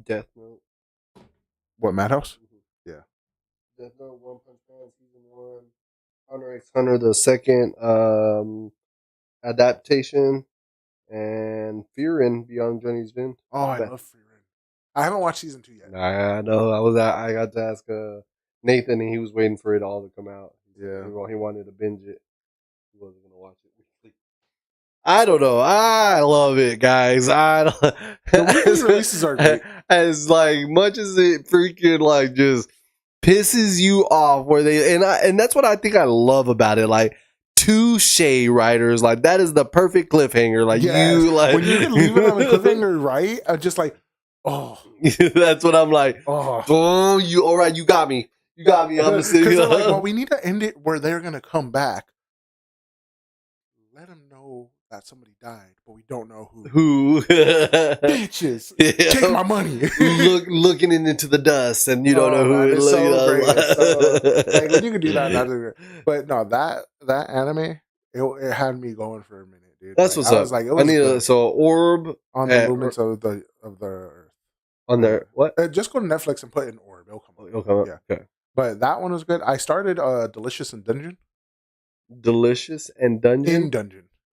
Death Note. What, Madhouse? Mm-hmm. Yeah. Death Note, One Punch Man, Season 1, Hunter x Hunter, the second adaptation, and Fearin' Beyond Journey's End. Oh, I love Fearin'. I haven't watched season 2 yet. I know. I got to ask Nathan, and he was waiting for it all to come out. Yeah. He wanted to binge it. He wasn't going to watch it. I don't know. I love it, guys. The weekly releases are great. As like much as it freaking like just pisses you off, where they and that's what I think I love about it. Like, touche, writers. Like, that is the perfect cliffhanger. Like, yes. you like when you can leave it on a cliffhanger, right? I'm just like, oh, that's what I'm like. Oh, you all right? You got me. You got me. I'm like, well, we need to end it where they're gonna come back. Let them know that somebody died, but we don't know who. Bitches, take my money. Looking into the dust, and you don't know who. It's so great. Like, when you can do that, that's great. But no, that anime, it had me going for a minute, dude. That's like, what's up. Was like, it was I need orb on the movements of the earth. On there, what? Just go to Netflix and put in orb. It'll come up. It'll come up. Yeah. Okay. But that one was good. I started Delicious in Dungeon. Delicious and Dungeon?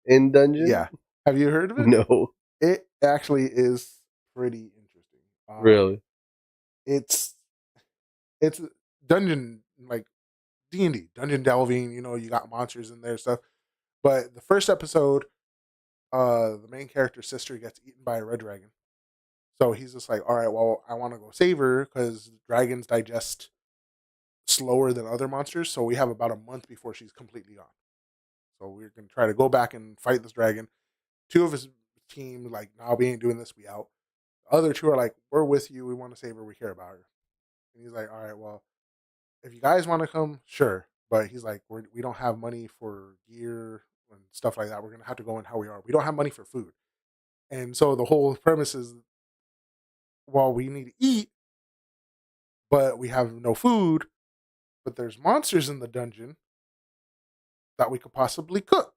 In Dungeon? Yeah. Have you heard of it? No. It actually is pretty interesting. Really? It's dungeon, like D&D, dungeon delving. You got monsters in there, stuff. But the first episode, the main character's sister gets eaten by a red dragon. So he's just like, all right, well, I want to go save her because dragons digest slower than other monsters. So we have about a month before she's completely gone. So we're going to try to go back and fight this dragon. 2 of his team, like, nah, we ain't doing this. We out. The other 2 are like, we're with you. We want to save her. We care about her. And he's like, all right, well, if you guys want to come, sure. But he's like, we don't have money for gear and stuff like that. We're going to have to go in how we are. We don't have money for food. And so the whole premise is, well, we need to eat, but we have no food. But there's monsters in the dungeon that we could possibly cook.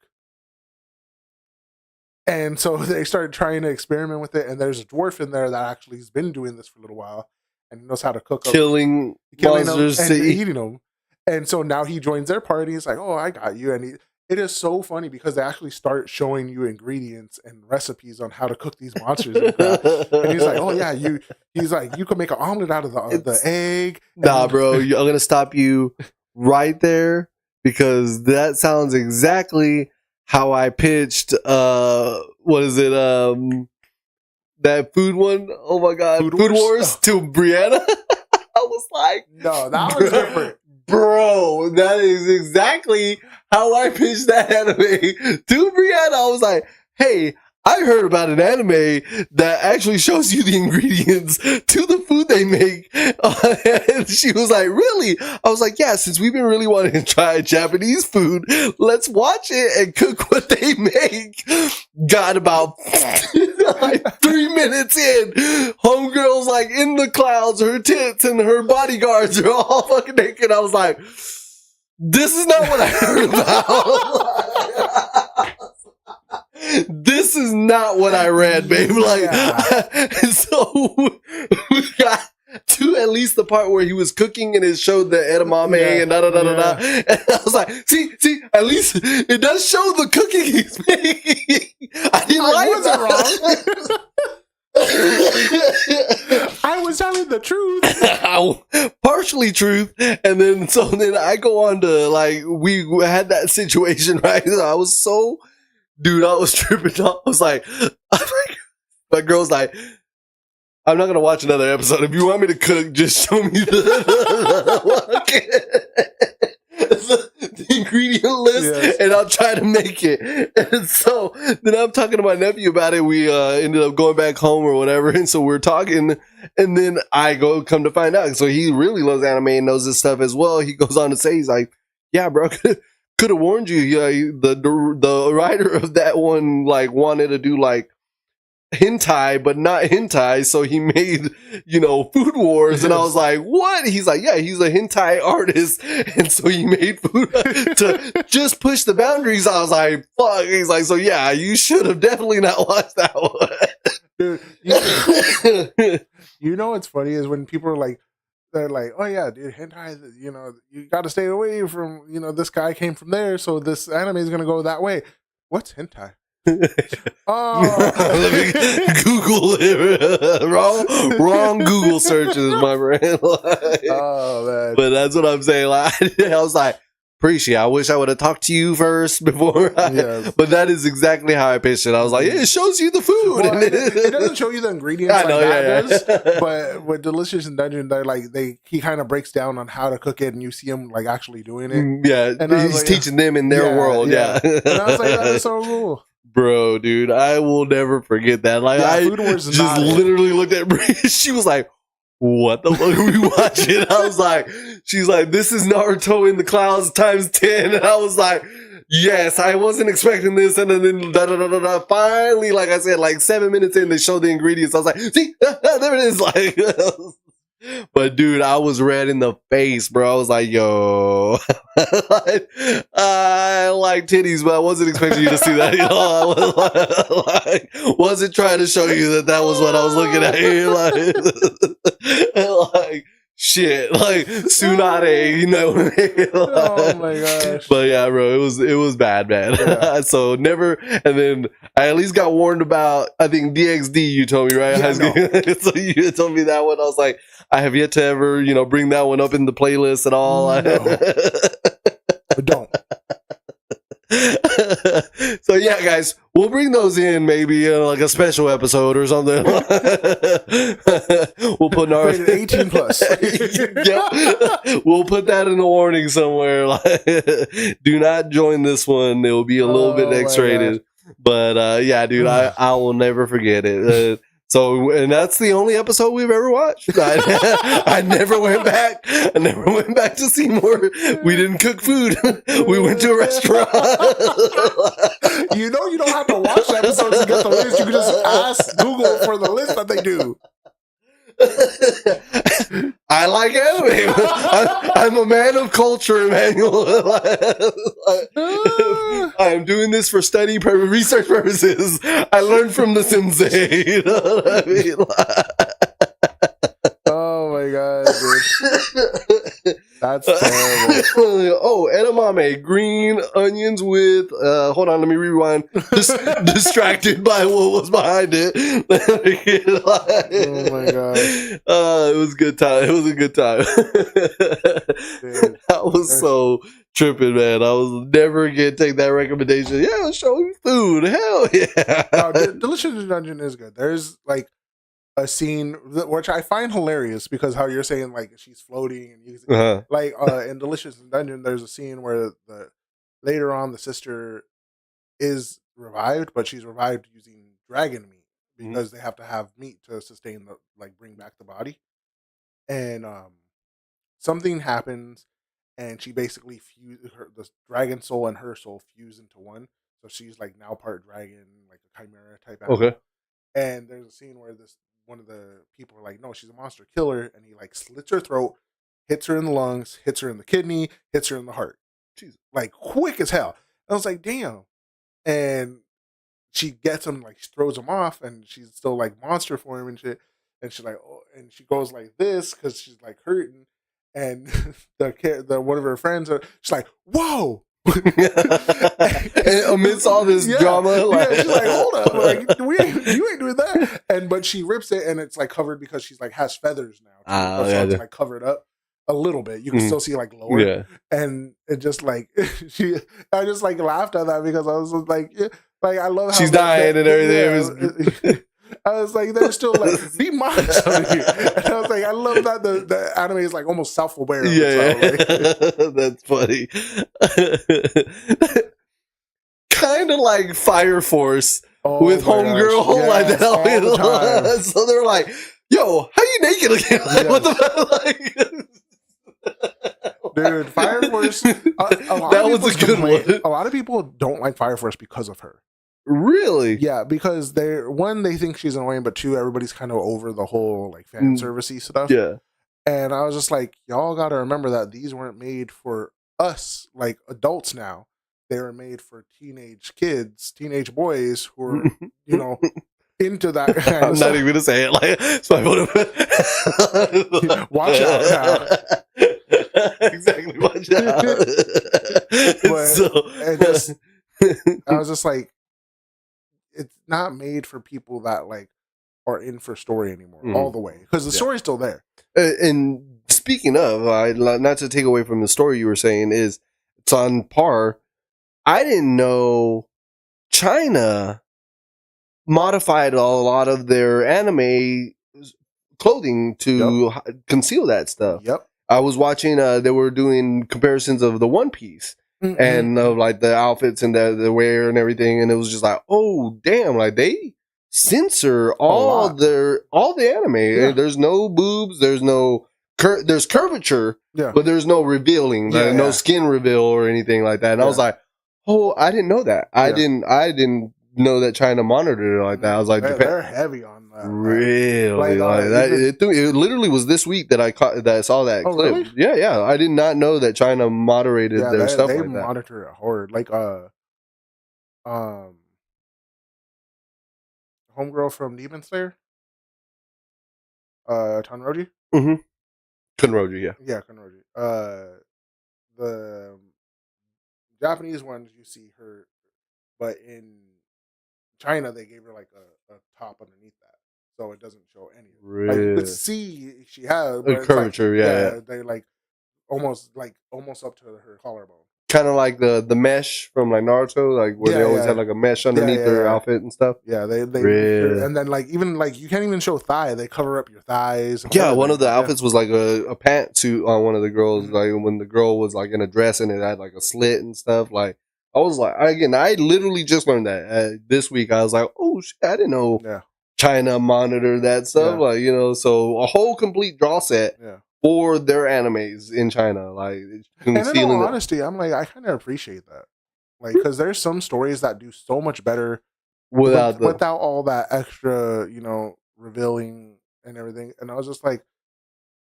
And so they started trying to experiment with it. And there's a dwarf in there that actually has been doing this for a little while and knows how to cook. Killing monsters them and eating them. And so now he joins their party. He's like, oh, I got you. And it is so funny because they actually start showing you ingredients and recipes on how to cook these monsters. And he's like, oh, yeah, he's like, you can make an omelet out of the egg. Nah, bro, I'm going to stop you right there because that sounds exactly how I pitched what is it that food one? Oh my god, Food Wars to Brianna. I was like, no, that was different. Bro, that is exactly how I pitched that anime to Brianna. I was like, hey, I heard about an anime that actually shows you the ingredients to the food they make. And she was like, really? I was like, yeah, since we've been really wanting to try Japanese food, let's watch it and cook what they make. Got about like 3 minutes in. Homegirl's like in the clouds, her tits and her bodyguards are all fucking naked. I was like, this is not what I heard about. This is not what I read, babe. Like, and so we got to at least the part where he was cooking and it showed the edamame and da da da da da. And I was like, see, at least it does show the cooking he's making. I didn't like that. I was telling the truth. Partially truth. And then I go on to like, we had that situation, right? I was so, dude, I was tripping. I was like, my girl's like, I'm not going to watch another episode. If you want me to cook, just show me the ingredient list and I'll try to make it. And so then I'm talking to my nephew about it. We ended up going back home or whatever. And so we're talking and then I come to find out. So he really loves anime and knows this stuff as well. He goes on to say, he's like, yeah, bro, could have warned you. Yeah, the writer of that one like wanted to do like hentai, but not hentai, so he made, Food Wars, and I was like, what? He's like, yeah, he's a hentai artist, and so he made food to just push the boundaries. I was like, fuck. He's like, so yeah, you should have definitely not watched that one. Dude, you know what's funny is when people are like, they're like, oh yeah, dude, hentai, you got to stay away from, this guy came from there, so this anime is going to go that way. What's hentai? Oh, let me Google it. wrong Google searches, my friend. Oh man! But that's what I'm saying. Like, I was like, appreciate. I wish I would have talked to you first before. But that is exactly how I pitched it. I was like, it shows you the food. Well, it doesn't show you the ingredients. I know, does. But with Delicious in Dungeon, they're like he kind of breaks down on how to cook it, and you see him like actually doing it. Yeah, and he's teaching them in their world. Yeah. And I was like, that is so cool. Bro, dude, I will never forget that. Like, I just literally looked at Brie. She was like, what the fuck are we watching? I was like, she's like, this is Naruto in the clouds times 10. And I was like, yes, I wasn't expecting this. And then finally, like I said, like 7 minutes in, they showed the ingredients. I was like, see, there it is. Like, but dude, I was red in the face, bro. I was like, yo, I like titties, but I wasn't expecting you to see that. I was wasn't trying to show you that was what I was looking at here. Like shit, like Tsunade, what I mean? Oh my gosh. But yeah, bro, it was bad, man. Yeah. So never, and then I at least got warned about, I think DXD, you told me, right? Yeah, no. So you told me that one. I was like, I have yet to ever, bring that one up in the playlist at all. No. But don't. So yeah, guys, we'll bring those in maybe like a special episode or something. We'll put our 18 plus. Yep. We'll put that in the warning somewhere. Do not join this one. It will be a little bit X-rated. But yeah, dude, I will never forget it. So, and that's the only episode we've ever watched. I never went back. I never went back to see more. We didn't cook food. We went to a restaurant. You don't have to watch the episodes to get the list. You can just ask Google for the list that they do. I like anime. I'm a man of culture, Emmanuel. I am doing this for research purposes. I learned from the sensei. You know what I mean? Oh my god, dude. That's terrible. Oh, edamame, green onions with hold on, let me rewind. Distracted by what was behind it. Oh my god. It was a good time. It was a good time. That was so tripping, man. I was never gonna take that recommendation. Yeah, show me food. Hell yeah. No, Delicious Dungeon is good. There's like a scene which I find hilarious because how you're saying like she's floating and you like in Delicious Dungeon there's a scene where later on the sister is revived, but she's revived using dragon meat because they have to have meat to sustain the bring back the body. And something happens and she basically the dragon soul and her soul fuse into one. So she's like now part dragon, like a chimera type animal. Okay. And there's a scene where one of the people are like, no, she's a monster killer, and he like slits her throat, hits her in the lungs, hits her in the kidney, hits her in the heart. She's like quick as hell. And I was like, damn. And she gets him, like she throws him off, and she's still like monster form and shit. And she's like, oh, and she goes like this because she's like hurting. And the one of her friends she's like, whoa. And amidst all this drama, like she's like, hold up, like you ain't doing that. But she rips it and it's like covered because she's like has feathers now. So it's like covered up a little bit. You can still see like lower. Yeah. And it just like I just like laughed at that because I was like I love how she's dying and everything. Yeah, I was like, they're still like, be modest over here. And I was like, I love that the anime is like almost self-aware. Yeah. That's funny. Kind of like Fire Force with Homegirl, yes, like that. All the time. So they're like, yo, how you naked again? Like, yes. What the fuck? Dude, Fire Force. That was a good one. A lot of people don't like Fire Force because of her. Really? Yeah, because they think she's annoying, but two, everybody's kind of over the whole like fan servicey stuff. Yeah. And I was just like, y'all got to remember that these weren't made for us, like adults now. They were made for teenage kids, teenage boys who are, into that kind I'm not even going to say it. Like, it's my watch out now. Exactly, watch out. But I was just like, it's not made for people that like are in for story anymore all the way because the story's still there. And speaking of, not to take away from the story you were saying, is it's on par. I didn't know China modified a lot of their anime clothing to conceal that stuff. Yep. I was watching, they were doing comparisons of the One Piece and like the outfits and the wear and everything. And it was just like, oh, damn, like they censor all the anime. Yeah. There's no boobs. There's no, there's curvature, but there's no revealing, no skin reveal or anything like that. And I was like, oh, I didn't know that. I didn't know that China monitored it like that. I was like, they're heavy on that. Really? Like that, it literally was this week that I saw that clip. Really? Yeah. I did not know that China moderated their stuff like that. They monitor it hard. Like homegirl from Demon Slayer, Tanroji. Mm-hmm. Kunroji, yeah. Yeah, Kunroji. The Japanese ones you see her, but in China they gave her like a top underneath that, so it doesn't show any. Really? Like you could see she has a curvature. Like, yeah. They like almost up to her collarbone. Kind of like the mesh from like Naruto, like where they always had like a mesh underneath their outfit and stuff. Yeah, they really? And then like even like you can't even show thigh; they cover up your thighs. Yeah, one of the outfits was like a pantsuit on one of the girls. Like when the girl was like in a dress and it had like a slit and stuff. Like I was like, I literally just learned that this week. I was like, oh shit, I didn't know China monitored that stuff. Like so a whole complete draw set. Yeah. For their animes in China, like, and in all honesty, I'm like, I kind of appreciate that, like, because there's some stories that do so much better without all that extra, revealing and everything. And I was just like,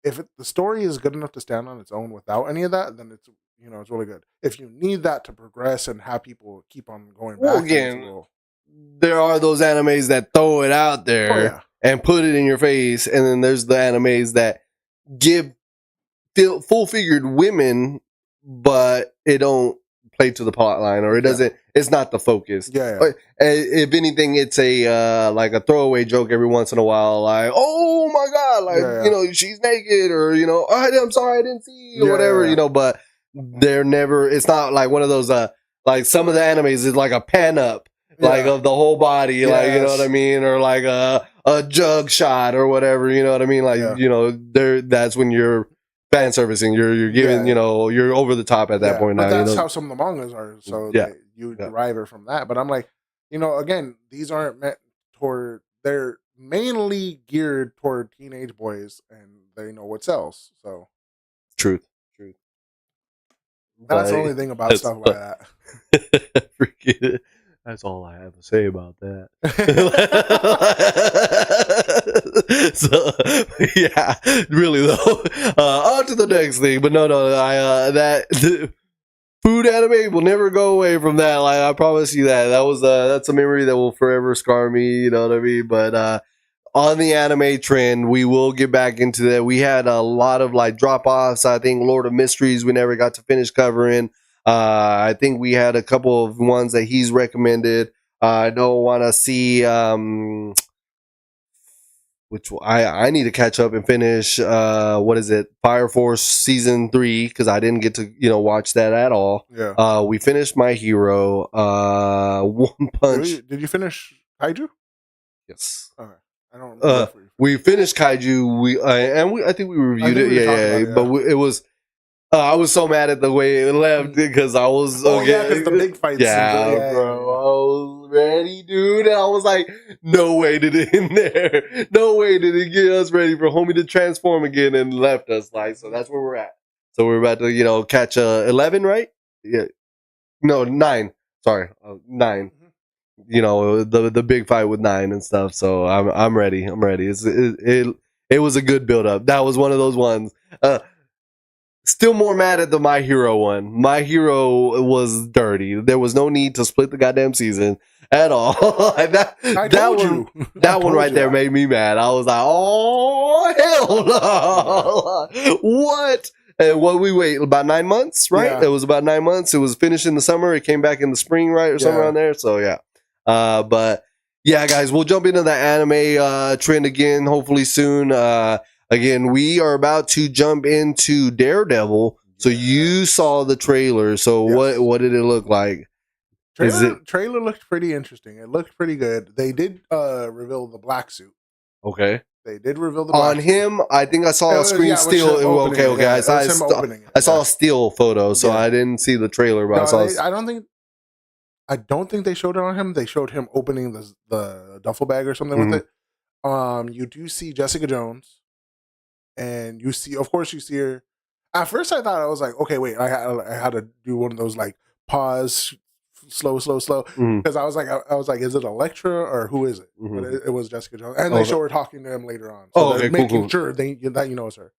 if the story is good enough to stand on its own without any of that, then it's it's really good. If you need that to progress and have people keep on going back, again, there are those animes that throw it out there and put it in your face, and then there's the animes that give full-figured women, but it don't play to the plot line, or it doesn't. It's not the focus. If anything, it's a like a throwaway joke every once in a while, like, oh my god, like she's naked, or I'm sorry I didn't see, or whatever, but they're never. It's not like one of those. Like some of the animes is like a pan up, like of the whole body, like you know what I mean, or like a jug shot or whatever. You know what I mean? Like you know, there. That's when you're fan servicing. You're giving. You know, you're over the top at that point. But now, that's you know? how some of the mangas are. So you Yeah. derive it from that. But I'm like, you know, again, these aren't meant toward. They're mainly geared toward teenage boys, and they know what sells. So Truth. That's the only thing about stuff like that. Freaking, that's all I have to say about that. So yeah, really though. On to the next thing, but no, I that food anime will never go away from that. Like I promise you that. That's a memory that will forever scar me. You know what I mean? But on the anime trend, we will get back into that. We had a lot of like drop offs. I think Lord of Mysteries we never got to finish covering. I think we had a couple of ones that he's recommended. I don't want to see which I need to catch up and finish. What is it? Fire Force season 3 because I didn't get to watch that at all. Yeah. We finished My Hero. One Punch. Did you finish Kaiju? Yes. Okay. I don't remember. We finished Kaiju. I think we reviewed it. Yeah. But it was. I was so mad at the way it left because I was. Because the big fights. Yeah, bro. I was ready, dude. And I was like, no way did it end there. No way did it get us ready for homie to transform again and left us. Like, so that's where we're at. So we're about to, catch 11, right? Yeah. No, 9. Sorry, 9. The big fight with 9 and stuff. So I'm ready. I'm ready. It was a good build up. That was one of those ones. Still more mad at the My Hero one. My Hero was dirty. There was no need to split the goddamn season at all. that one right there made me mad. I was like, oh hell no! What? And what we wait about 9 months, right? Yeah. It was about 9 months. It was finished in the summer. It came back in the spring, right, or somewhere around there. So yeah. But yeah, guys, we'll jump into the anime trend again, hopefully soon. Again, we are about to jump into Daredevil. So you saw the trailer. So what did it look like? Trailer looked pretty interesting. It looked pretty good. They did reveal the black suit. Okay. They did reveal the black on him. I think I saw a screen still. Okay. I saw a still photo, so I didn't see the trailer. But I don't think they showed it on him. They showed him opening the duffel bag or something with it. You do see Jessica Jones. And you see her. At first, I thought I was like, okay, wait, I had to do one of those like pause, slow, because I was like, is it Elektra or who is it? But it was Jessica Jones, and they show her talking to him later on. So they're making sure that it's her.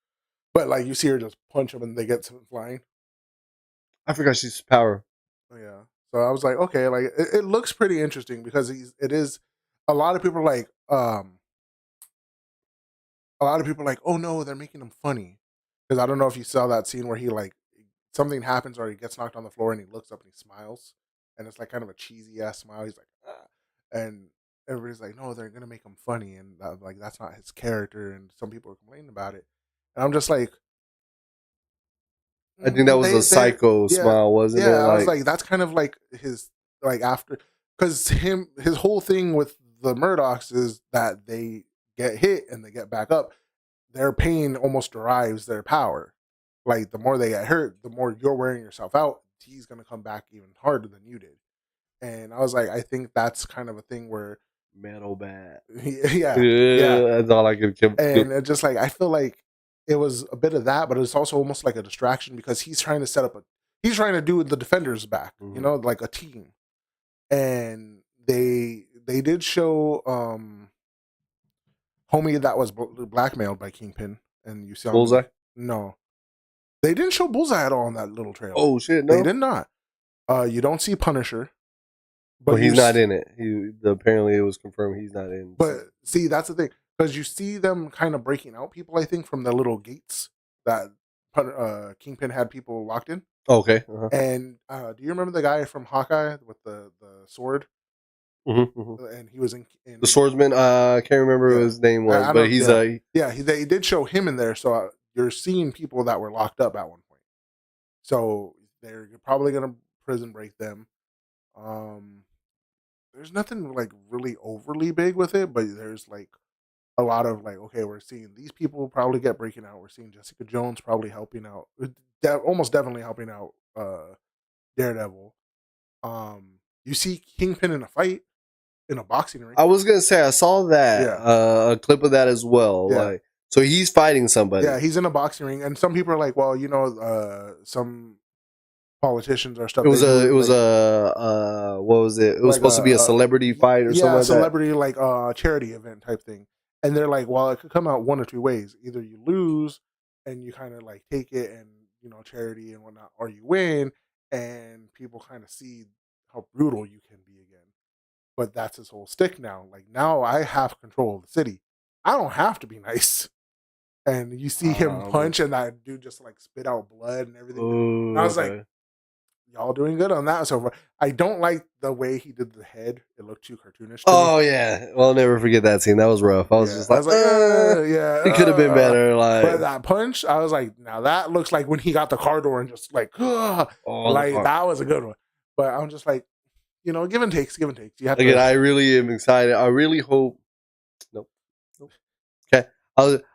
But like you see her just punch him and they get flying. I forgot she's power. Yeah. So I was like, okay, like it looks pretty interesting because it is. A lot of people are like, oh no, they're making him funny. Because I don't know if you saw that scene where he like something happens or he gets knocked on the floor and he looks up and he smiles, and it's like kind of a cheesy ass smile. He's like, ah. And everybody's like, no, they're gonna make him funny, and like that's not his character. And some people are complaining about it, and I'm just like, I think that was a psycho smile, wasn't it? Yeah, I was like, that's kind of like his like after because his whole thing with the Murdochs is that they get hit and they get back up. Their pain almost derives their power. Like the more they get hurt, the more you're wearing yourself out. He's gonna come back even harder than you did. And I was like, I think that's kind of a thing where metal bat. Yeah, that's all I could. And it's just like I feel like it was a bit of that, but it's also almost like a distraction because he's trying to set up he's trying to do the defenders back, like a team. And they did show homie that was blackmailed by Kingpin, and you saw Bullseye. No, they didn't show Bullseye at all in that little trailer. Oh shit, no, they did not. You don't see Punisher, but he's not in it. Apparently it was confirmed he's not in. But see, that's the thing because you see them kind of breaking out people. I think from the little gates that Kingpin had people locked in. Okay. And do you remember the guy from Hawkeye with the sword? And he was in the swordsman. I can't remember what his name was, but he's they did show him in there. So you're seeing people that were locked up at one point. So they're probably gonna prison break them. There's nothing like really overly big with it, but there's like a lot of like, okay, we're seeing these people probably get breaking out. We're seeing Jessica Jones probably helping out, almost definitely helping out Daredevil. You see Kingpin in a fight in a boxing ring. I was gonna say I saw that a clip of that as well. Yeah. Like, so he's fighting somebody. Yeah, he's in a boxing ring, and some people are like, well, some politicians or stuff. It was what was it? It was like supposed to be a celebrity fight or something like celebrity like charity event type thing. And they're like, well, it could come out one or two ways. Either you lose and you kind of like take it and charity and whatnot, or you win and people kind of see how brutal you can be again. But that's his whole stick now. Like, now I have control of the city. I don't have to be nice. And you see him punch and that dude just like spit out blood and everything. Ooh, and I was like, y'all doing good on that so far. I don't like the way he did the head. It looked too cartoonish to oh me. yeah. Well, I'll never forget that scene. That was rough. I was just like, yeah. It could have been better. Like, but that punch, I was like, now that looks like when he got the car door and just like, that was a good one. But I'm just like, give and takes. You have again, I really am excited. I really hope. Nope. Okay.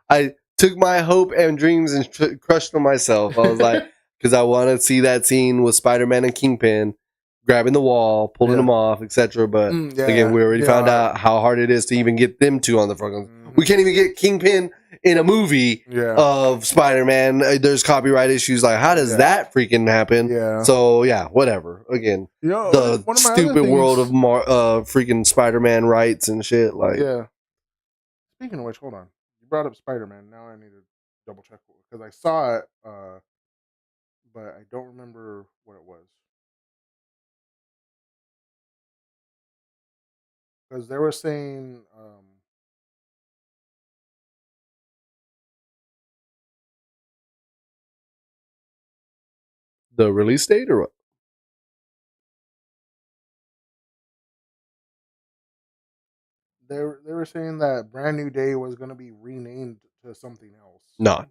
I took my hope and dreams and crushed them myself. I was like, because I want to see that scene with Spider-Man and Kingpin grabbing the wall, pulling them off, etc. But again, we already found out how hard it is to even get them two on the front. We can't even get Kingpin in a movie of Spider-Man. There's copyright issues. Like, how does that freaking happen? Yeah. So yeah, whatever. Again, the stupid world of freaking Spider-Man rights and shit. Like, yeah. Speaking of which, hold on. You brought up Spider-Man. Now I need to double check because I saw it, but I don't remember what it was. Because they were saying, the release date or what? They were saying that Brand New Day was going to be renamed to something else. No.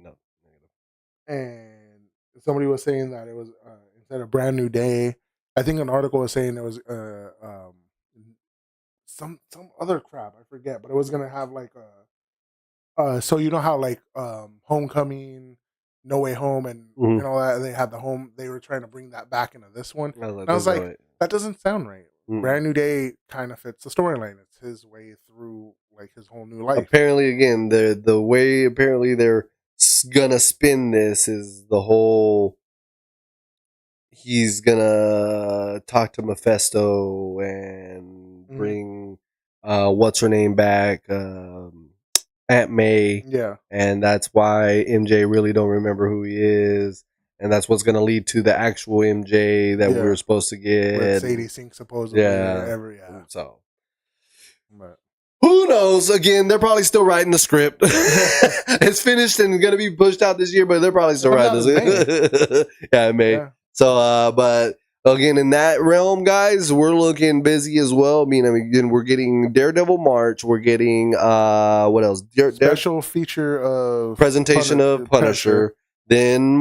And somebody was saying that it was instead of Brand New Day. I think an article was saying it was some other crap. I forget, but it was going to have like so you know how like Homecoming, No Way Home, and all that. They had the home. They were trying to bring that back into this one. I was like, that doesn't sound right. Brand New Day kind of fits the storyline. It's his way through like his whole new life. Apparently, again, the way apparently they're gonna spin this is the whole. He's gonna talk to Mephisto and bring what's her name back, Aunt May. Yeah, and that's why MJ really don't remember who he is. And that's what's going to lead to the actual MJ that we were supposed to get. With Sadie Sink, supposedly. So, but who knows? Again, they're probably still writing the script. It's finished and going to be pushed out this year, but they're probably still writing the script. It may. Yeah. So, but again, in that realm, guys, we're looking busy as well. I mean, again, we're getting Daredevil March. We're getting, what else? Special feature of presentation of Punisher. Then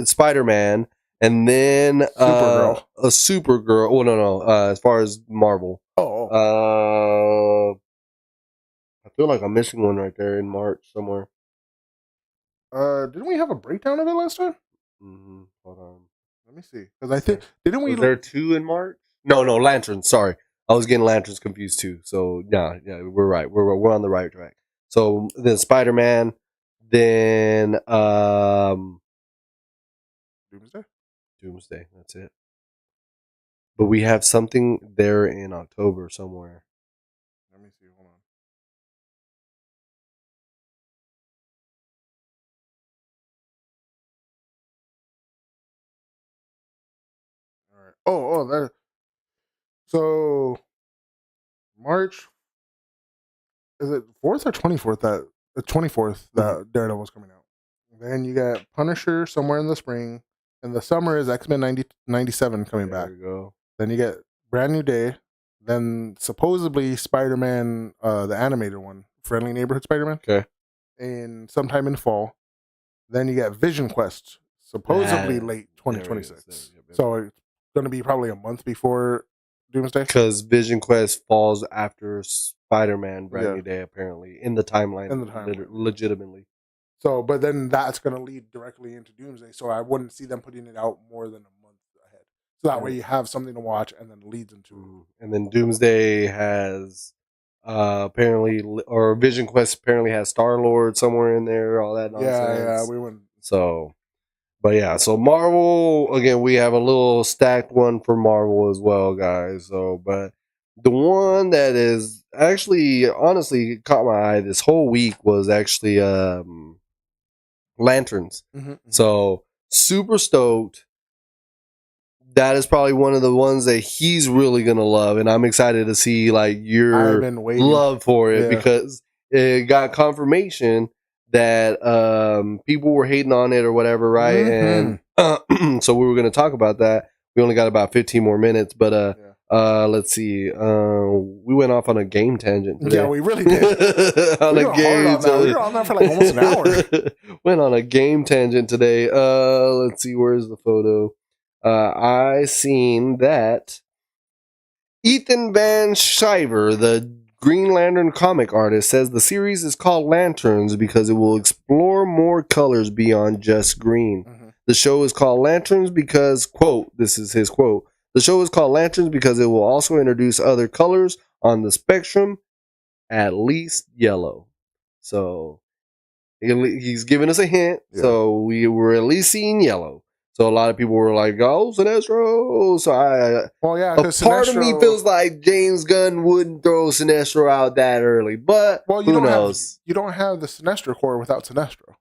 Spider-Man, and then Supergirl. A Supergirl. Oh no! As far as Marvel, I feel like I'm missing one right there in March somewhere. Didn't we have a breakdown of it last time? Hold on, let me see. Because I think didn't we? Was there two in March? No, Lanterns. Sorry, I was getting Lanterns confused too. So yeah, we're right. We're on the right track. So then Spider-Man. Then Doomsday, that's it. But we have something there in October somewhere. Let me see, hold on. All right. There. So March, is it 4th or 24th? That the 24th that Daredevil's coming out. Then you got Punisher somewhere in the spring. In the summer is X-Men 97 coming back. There you go. Then you get Brand New Day. Then supposedly Spider-Man, the animated one, Friendly Neighborhood Spider-Man. Okay. And sometime in fall. Then you get Vision Quest supposedly late 2026. So it's going to be probably a month before Doomsday. Because Vision Quest falls after Spider-Man Brand New Day, apparently, in the timeline. Legitimately. So, but then that's going to lead directly into Doomsday. So I wouldn't see them putting it out more than a month ahead. So that way you have something to watch and then leads into it. And then Doomsday has apparently, or Vision Quest apparently has Star-Lord somewhere in there, all that nonsense. Yeah, we wouldn't. So, but yeah, so Marvel, again, we have a little stacked one for Marvel as well, guys. So, but the one that is actually, honestly, caught my eye this whole week was actually Lanterns. So, super stoked. That is probably one of the ones that he's really gonna love, and I'm excited to see like your love for it because it got confirmation that people were hating on it or whatever, right? And so we were gonna talk about that. We only got about 15 more minutes, but let's see. We went off on a game tangent today. Yeah, we really did. On we a game. We were on that for like almost an hour. Went on a game tangent today. Let's see. Where's the photo? I seen that Ethan Van Sciver, the Green Lantern comic artist, says the series is called Lanterns because it will explore more colors beyond just green. The show is called Lanterns because, quote, this is his quote, the show is called Lanterns because it will also introduce other colors on the spectrum, at least yellow. So he's giving us a hint. So we were at least seeing yellow. So a lot of people were like, "Oh, Sinestro." So a part of me feels like James Gunn wouldn't throw Sinestro out that early, but who knows? You don't have the Sinestro Corps without Sinestro.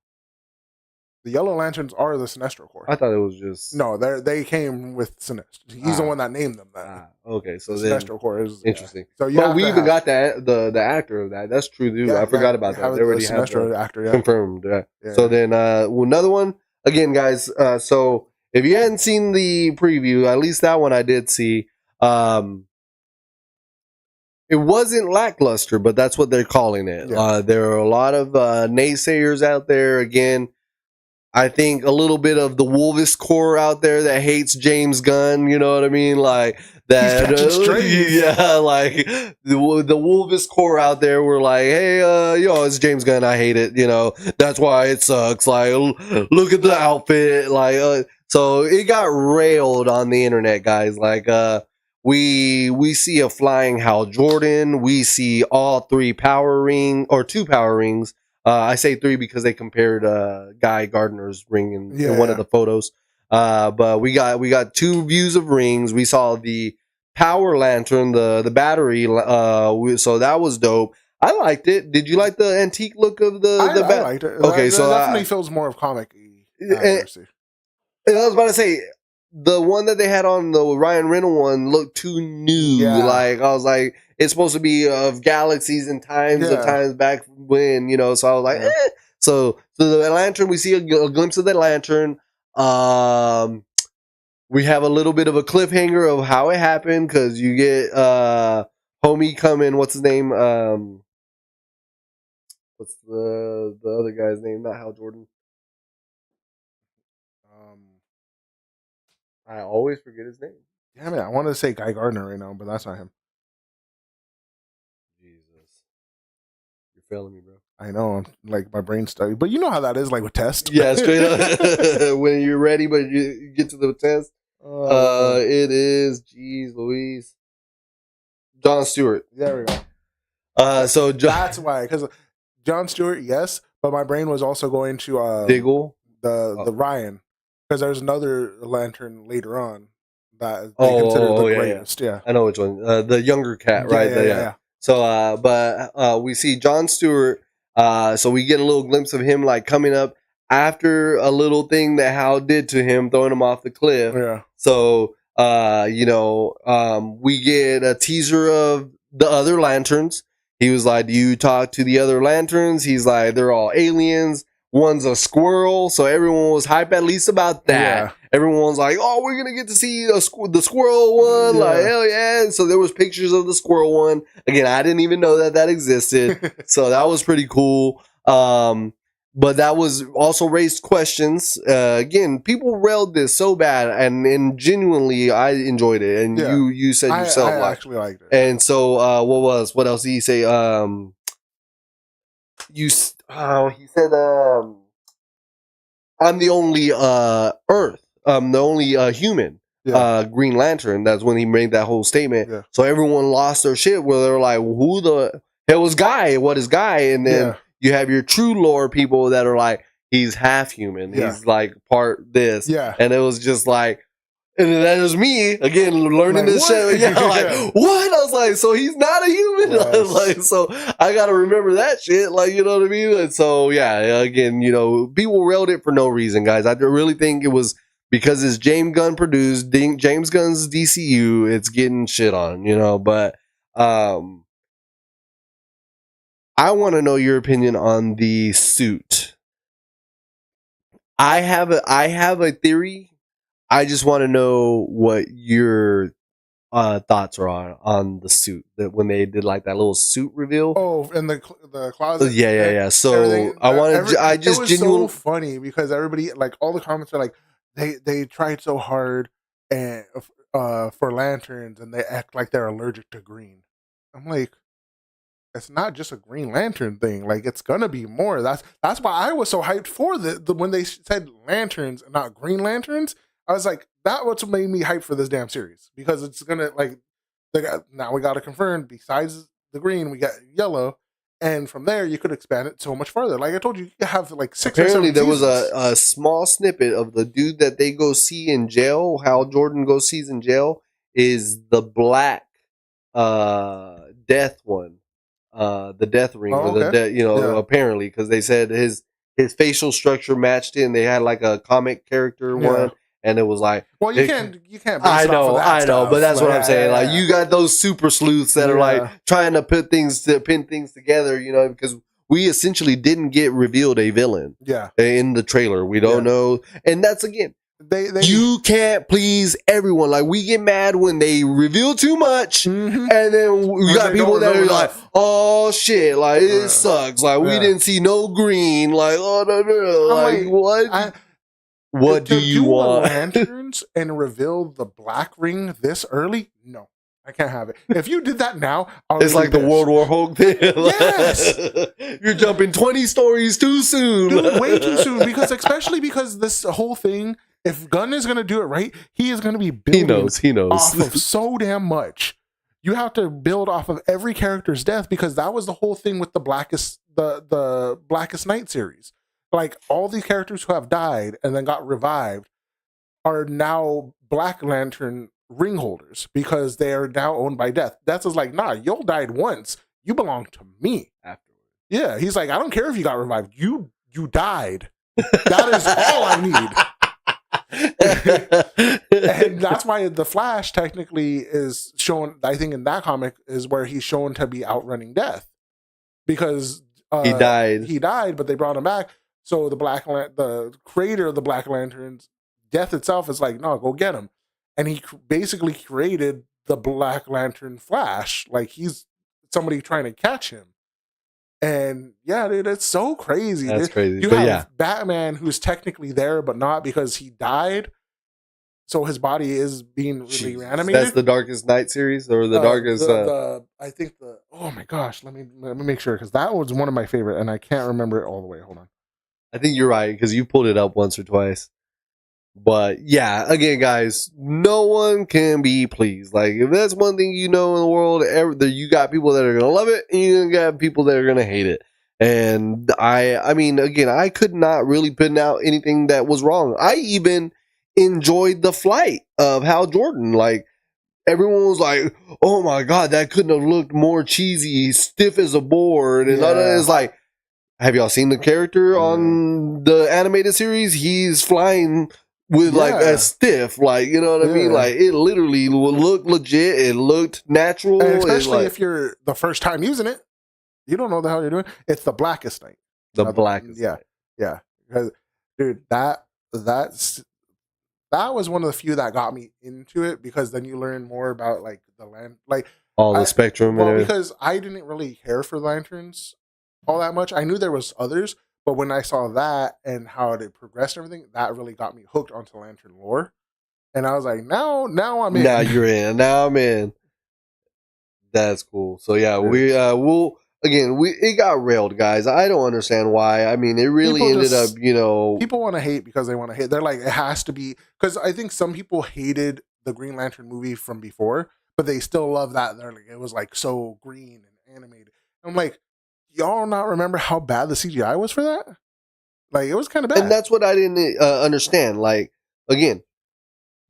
The Yellow Lanterns are the Sinestro Corps. I thought it was just they came with Sinestro. He's the one that named them that. Okay, so the Sinestro Corps is interesting. So we even got the actor of that. That's true, dude. I forgot about that. They already have the actor confirmed. So then another one. Again, guys, so if you hadn't seen the preview, at least that one I did see. It wasn't lackluster, but that's what they're calling it. There are a lot of naysayers out there. Again, I think a little bit of the Wolvis core out there that hates James Gunn. You know what I mean? Like that. Like the Wolvis core out there were like, hey, it's James Gunn. I hate it. That's why it sucks. Like, look at the outfit. Like, so it got railed on the internet, guys. Like, we see a flying Hal Jordan. We see all two power rings. I say 3 because they compared Guy Gardner's ring in one of the photos. But we got 2 views of rings. We saw the power lantern, the battery. So that was dope. I liked it. Did you like the antique look of the? I liked it. Okay, that definitely feels more of comic-y. And I was about to say, the one that they had on the Ryan Reynolds one looked too new. Like, I was like, it's supposed to be of galaxies and times of times back when, so I was like, So the lantern, we see a glimpse of the lantern. We have a little bit of a cliffhanger of how it happened, because you get homie coming, what's his name? What's the other guy's name? Not Hal Jordan. I always forget his name. Damn it, I wanted to say Guy Gardner right now, but that's not him. Jesus. You're failing me, bro. I know, I'm like, my brain's stuck. But you know how that is, like, with tests. Yeah, straight up. When you're ready, but you get to the test. It is, geez Louise, Jon Stewart. There we go. That's why, because Jon Stewart, yes, but my brain was also going to Diggle, the Ryan. Because there's another lantern later on that they consider the greatest. Yeah, I know which one. The younger cat, right? Yeah. So, but we see Jon Stewart. So we get a little glimpse of him like coming up after a little thing that Hal did to him, throwing him off the cliff. Yeah. So, we get a teaser of the other lanterns. He was like, "Do you talk to the other lanterns?" He's like, "They're all aliens. One's a squirrel," so everyone was hype at least about that. Yeah. Everyone was like, "Oh, we're gonna get to see the squirrel one!" Like, hell yeah! So there was pictures of the squirrel one. Again, I didn't even know that existed, so that was pretty cool. but that was also raised questions. Again, people railed this so bad, and genuinely, I enjoyed it. And Yeah. you said yourself, I like, actually liked it. and so what else did he say? He said, I'm the only Earth, the only human. Yeah. Green Lantern. That's when he made that whole statement. Yeah. So everyone lost their shit. Where they're like, "Who the hell was Guy? What is Guy?" And then Yeah. you have your true lore people that are like, "He's half human. Yeah. He's like part this." Yeah. And it was just like, and that was me again learning Like, this what? shit. Yeah, like Yeah. what? I was like, so he's not a human. I was Yes. like, so I gotta remember that shit. Like, you know what I mean? And so yeah, again, you know, people railed it for no reason, guys. I really think it was because it's James Gunn produced, James Gunn's DCU. It's getting shit on, you know. But I want to know your opinion on the suit. I have a theory. I just want to know what your thoughts are on the suit, that when they did like that little suit reveal. Oh, in the closet. Yeah. So I wanted, I just it was genuinely so funny because everybody, like, all the comments are like, they tried so hard and for lanterns, and they act like they're allergic to green. I'm like, it's not just a Green Lantern thing. Like, it's gonna be more. That's why I was so hyped for the when they said lanterns and not Green Lanterns. I was like, that what made me hyped for this damn series, because it's gonna, like, now we got to confirm. Besides the green, we got yellow, and from there you could expand it so much further. Like I told you, you could have like 6 apparently or 7 there was seasons. a small snippet of the dude that they go see in jail. Hal Jordan goes sees in jail is the black death one, the death ring, Oh, or the okay. you know, Yeah. apparently, because they said his facial structure matched it, and they had like a comic character Yeah. one, and it was like, Well, you can't base I it off of know, that I know, stuff. but that's Like, what I'm saying. yeah, Like, yeah. you got those super sleuths that are like Yeah. trying to pin things together, you know, because we essentially didn't get revealed a villain Yeah. in the trailer. We don't know, and that's again, They you can't please everyone. Like, we get mad when they reveal too much, Mhm. and then we When got they people don't that are reveal like, enough. "Oh shit! Like, it sucks. Like, we Yeah. didn't see no green. Like, oh no, I'm like, what? What do to you do want?" lanterns and reveal the black ring this early? No, I can't have it. If you did that now, It's like the World War Hulk thing. Yes! You're jumping 20 stories too soon. Dude, way too soon. Especially because this whole thing, if Gunn is going to do it right, he is going to be building He knows. off of so damn much. You have to build off of every character's death, because that was the whole thing with the Blackest Night series. Like, all these characters who have died and then got revived are now Black Lantern ring holders, because they are now owned by Death. Death is like, nah, you died once. You belong to me. Afterwards. Yeah, he's like, I don't care if you got revived. You died. That is all I need. And that's why the Flash technically is shown, I think in that comic is where he's shown to be outrunning Death, because He died. He died, but they brought him back. So the creator of the Black Lanterns, Death itself, is like, no, go get him. And he basically created the Black Lantern Flash. Like, he's somebody trying to catch him. And yeah, dude, it's so crazy. That's crazy. You But have yeah. Batman, who's technically there, but not, because he died. So his body is being really reanimated. That's the Darkest Night series, or the Darkest. I think oh my gosh, let me make sure, because that was one of my favorite, and I can't remember it all the way. Hold on. I think you're right, because you pulled it up once or twice. But yeah, again, guys, no one can be pleased. Like, if that's one thing you know in the world, you got people that are gonna love it, and you got people that are gonna hate it. And I mean, again, I could not really put out anything that was wrong. I even enjoyed the flight of Hal Jordan. Like, everyone was like, "Oh my god, that couldn't have looked more cheesy, stiff as a board." And it's like, have y'all seen the character on the animated series? He's flying with like a stiff, like, you know what I mean? Like, it literally looked legit. It looked natural. And especially if you're the first time using it, you don't know what the hell you're doing. It's the Blackest Night. The Blackest Night. Yeah. Because, dude, that was one of the few that got me into it, because then you learn more about, like, the land, like all the spectrum. Well, because I didn't really care for lanterns all that much. I knew there was others, But when I saw that and how it progressed and everything, that really got me hooked onto Lantern lore. And I was like, now I'm in. Now you're in. Now I'm in. That's cool. So yeah, we'll again. It got railed, guys. I don't understand why. I mean, it really ended up. People want to hate because they want to hate. They're like, it has to be, because I think some people hated the Green Lantern movie from before, but they still love that. They're like, it was like so green and animated. I'm like, y'all not remember how bad the CGI was for that? Like, it was kind of bad. And that's what I didn't understand. Like, again,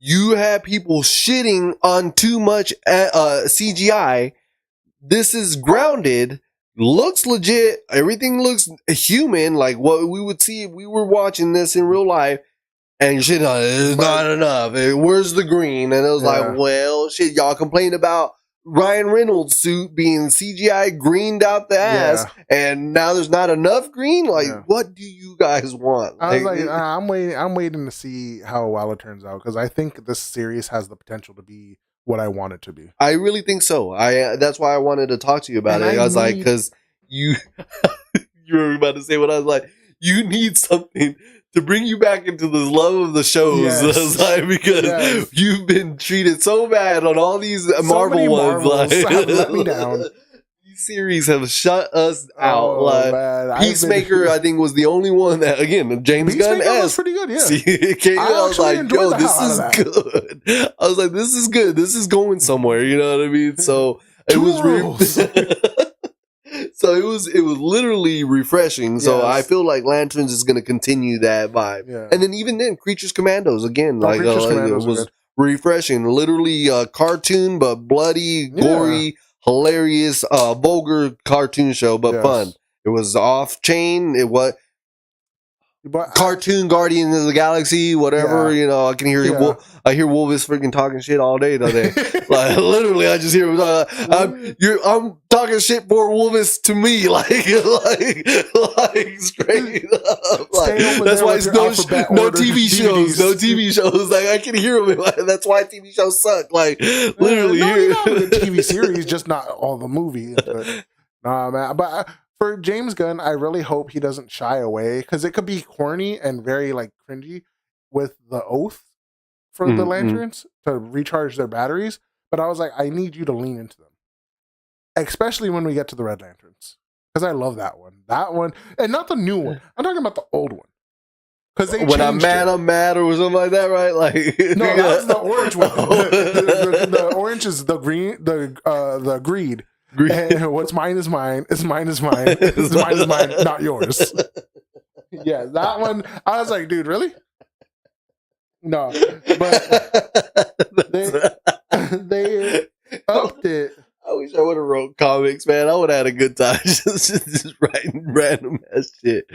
you have people shitting on too much CGI. This is grounded, looks legit. Everything looks human, like what we would see if we were watching this in real life. And you're shitting on it. It's not enough. Where's the green? And it was like, well, shit, y'all complained about Ryan Reynolds' suit being CGI greened out the ass, and now there's not enough green. Like, what do you guys want? I was like, I'm waiting to see how well it turns out, because I think this series has the potential to be what I want it to be. I really think so. That's why I wanted to talk to you about it. I was like, because you were about to say what I was like. You need something to bring you back into this love of the shows. Yes. Like, because you've been treated so bad on all these Marvel ones. Like, have let me down. These series have shut us out. Oh, like, man. Peacemaker, I think, was the only one that, again, James Gunn was pretty good. Yeah, I was like, yo, this is good. I was like, this is good. This is going somewhere. You know what I mean? So it was. So it was literally refreshing. So I feel like Lanterns is going to continue that vibe. Yeah. And then even then, Creatures Commandos again, it was refreshing. Literally a cartoon, but bloody, gory, hilarious, vulgar cartoon show, but fun. It was off chain. It was cartoon Guardian of the Galaxy, whatever. I can hear I hear Wolvis freaking talking shit all day today. Like, literally, I just hear him. I'm talking shit for Wolvis to me, like straight up. Like, that's why it's no TV shows, no TV shows. Like, I can hear him. Like, that's why TV shows suck. Like, literally, the TV series, just not all the movie. Nah, man, but. For James Gunn, I really hope he doesn't shy away, because it could be corny and very like cringy with the oath for the Lanterns to recharge their batteries. But I was like, I need you to lean into them, especially when we get to the Red Lanterns, because I love that one, and not the new one. I'm talking about the old one, because they when I'm mad or something like that, right? Like, no, that's the orange one. the orange is the green, the greed. And what's mine is mine. It's mine is mine. It's mine is mine, not yours. Yeah, that one. I was like, dude, really? No, but they upped it. I wish I would have wrote comics, man. I would have had a good time just writing random ass shit.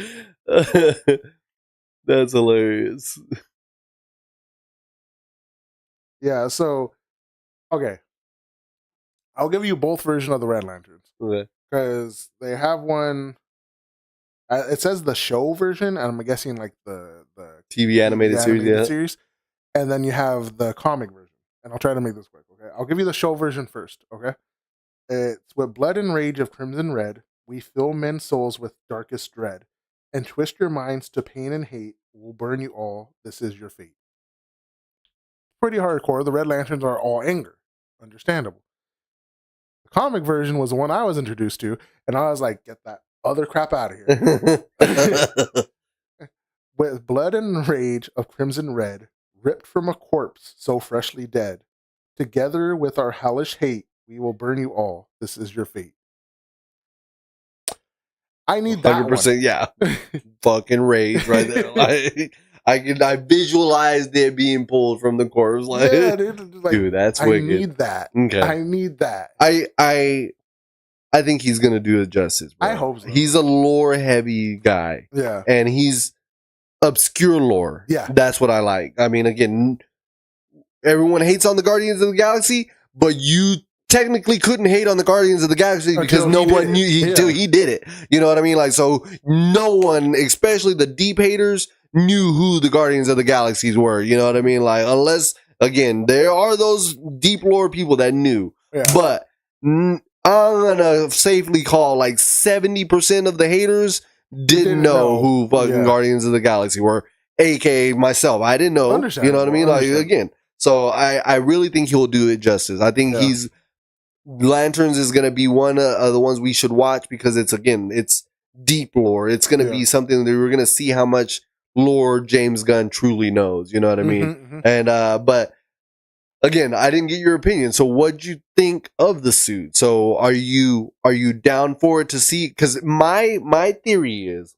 That's hilarious. Yeah. So, okay. I'll give you both versions of the Red Lanterns. Okay. Because they have one. It says the show version, and I'm guessing like the TV animated series. And then you have the comic version. And I'll try to make this quick, okay? I'll give you the show version first, okay? It's with blood and rage of crimson red, we fill men's souls with darkest dread, and twist your minds to pain and hate. We'll burn you all. This is your fate. Pretty hardcore. The Red Lanterns are all anger. Understandable. The comic version was the one I was introduced to, and I was like, get that other crap out of here. With blood and rage of crimson red, ripped from a corpse so freshly dead, together with our hellish hate, we will burn you all. This is your fate. I need that 100%, yeah. Fucking rage right there. Like, I visualized it being pulled from the corpse. Like, yeah, dude, that's wicked. I need that. Okay. I need that. I think he's gonna do it justice, bro. I hope so. He's a lore heavy guy. Yeah. And he's obscure lore. Yeah. That's what I like. I mean, again, everyone hates on the Guardians of the Galaxy, but you technically couldn't hate on the Guardians of the Galaxy because no one knew until he did it. You know what I mean? Like, so no one, especially the deep haters, knew who the Guardians of the Galaxies were. You know what I mean? Like, unless, again, there are those deep lore people that knew. Yeah. But I'm going to safely call like 70% of the haters didn't know who fucking Guardians of the Galaxy were, aka myself. I didn't know. You know what I mean? Like again. So I really think he'll do it justice. I think he's Lanterns is gonna be one of the ones we should watch because it's deep lore. It's gonna be something that we're gonna see how much lore James Gunn truly knows. You know what I mean? And but again, I didn't get your opinion. So what'd you think of the suit? So are you down for it to see? Because my theory is,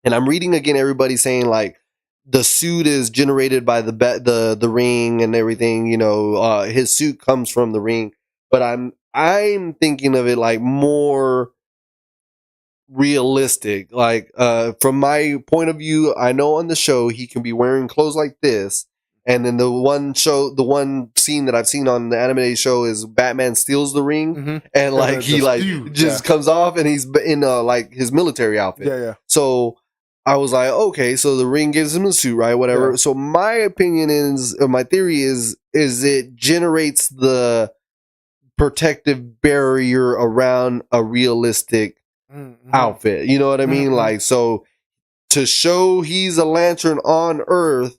and I'm reading again everybody saying like the suit is generated by the ring and everything, you know, his suit comes from the ring, but I'm thinking of it like more realistic. Like from my point of view, I know on the show he can be wearing clothes like this, and then the one scene that I've seen on the animated show is Batman steals the ring and like he like just comes off and he's in like his military outfit. So I was like, okay, so the ring gives him a suit, right? Whatever. So my opinion is, or my theory is it generates the protective barrier around a realistic outfit. You know what I mean? Like, so to show he's a lantern on Earth,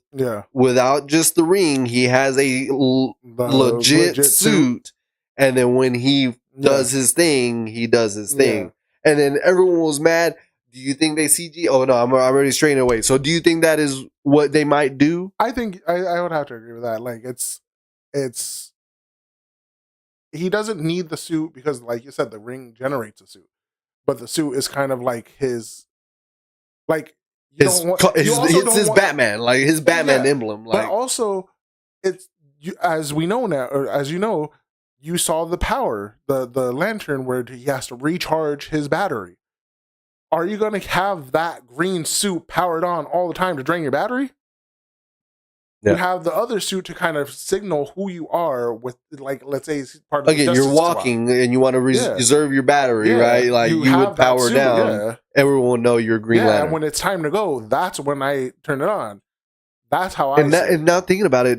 without just the ring, he has a legit suit. And then when he does his thing, he does his thing. And then everyone was mad. Do you think they CG? Oh no, I'm already straightening away. So do you think that is what they might do? I think I would have to agree with that. Like it's he doesn't need the suit because, like you said, the ring generates a suit, but the suit is kind of like his, like it's his Batman, like his Batman emblem. Like, but also it's as we know now, or as you know, you saw the power, the lantern where he has to recharge his battery. Are you going to have that green suit powered on all the time to drain your battery? You have the other suit to kind of signal who you are with, like, let's say it's part of the again, you're walking and you want to reserve your battery, right? Like you would power down. Everyone will know you're Green Lantern. And when it's time to go, that's when I turn it on. That's how I. And now thinking about it,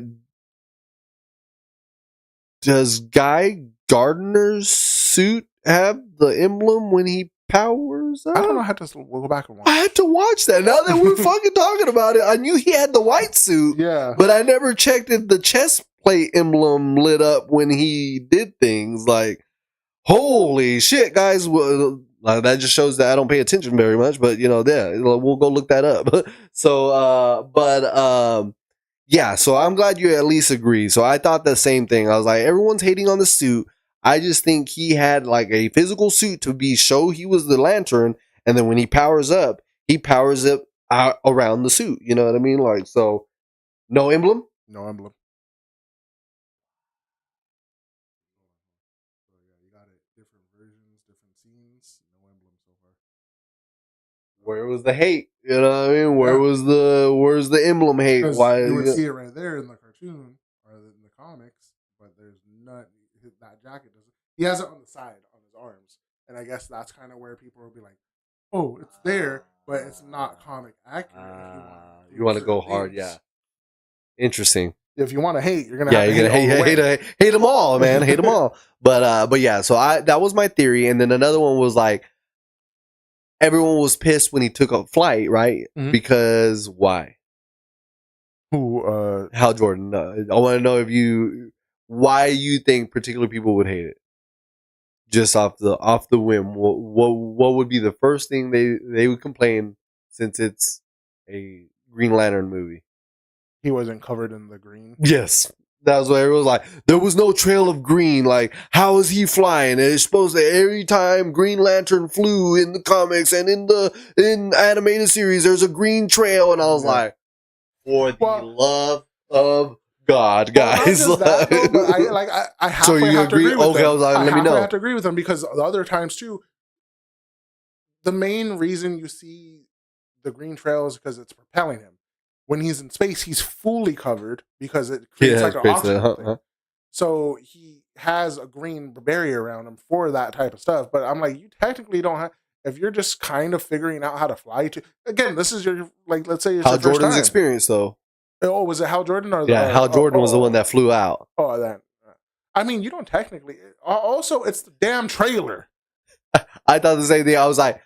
does Guy Gardner's suit have the emblem when he powers up? I don't know. I had to go back and watch. I had to watch that. Now that we're fucking talking about it, I knew he had the white suit. But I never checked if the chest plate emblem lit up when he did things. Like, holy shit, guys! Like, that just shows that I don't pay attention very much. But you know, we'll go look that up. So, yeah. So I'm glad you at least agree. So I thought the same thing. I was like, everyone's hating on the suit. I just think he had like a physical suit to show he was the Lantern, and then when he powers up out around the suit. You know what I mean? Like, so no emblem? No emblem. So yeah, you got it. Different versions, different scenes. No emblem so far. Where was the hate? You know what I mean? Where's the emblem hate? Why you would see it right there in the cartoon or in the comics, but there's not. That jacket doesn't. He has it on the side on his arms, and I guess that's kind of where people will be like, "Oh, it's there, but it's not comic accurate." You want to go hard, yeah. Interesting. If you want to hate, you're gonna hate them all, man. Hate them all. But yeah. So that was my theory, and then another one was like, everyone was pissed when he took a flight, right? Because why? Who? Hal Jordan. I want to know why you think particular people would hate it, just off the whim. What would be the first thing they would complain, since it's a Green Lantern movie? He wasn't covered in the green. Yes, that was what everyone was like. There was no trail of green. Like, how is he flying? And it's supposed to every time Green Lantern flew in the comics and in animated series, there's a green trail. And I was like, for the love of God, guys. Well, not just that, though, I have to agree with them. Okay, I was like, let me know. I have to agree with them because the other times too, the main reason you see the green trail is because it's propelling him. When he's in space, he's fully covered because it creates like an oxygen thing. So he has a green barrier around him for that type of stuff. But I'm like, you technically don't have. If you're just kind of figuring out how to fly again, this is your, like, let's say it's Hal your first Jordan's time. experience though. Oh, was it Hal Jordan or Hal Jordan was the one that flew out. Oh, that. I mean, you don't technically. Also, it's the damn trailer. I thought the same thing. I was like,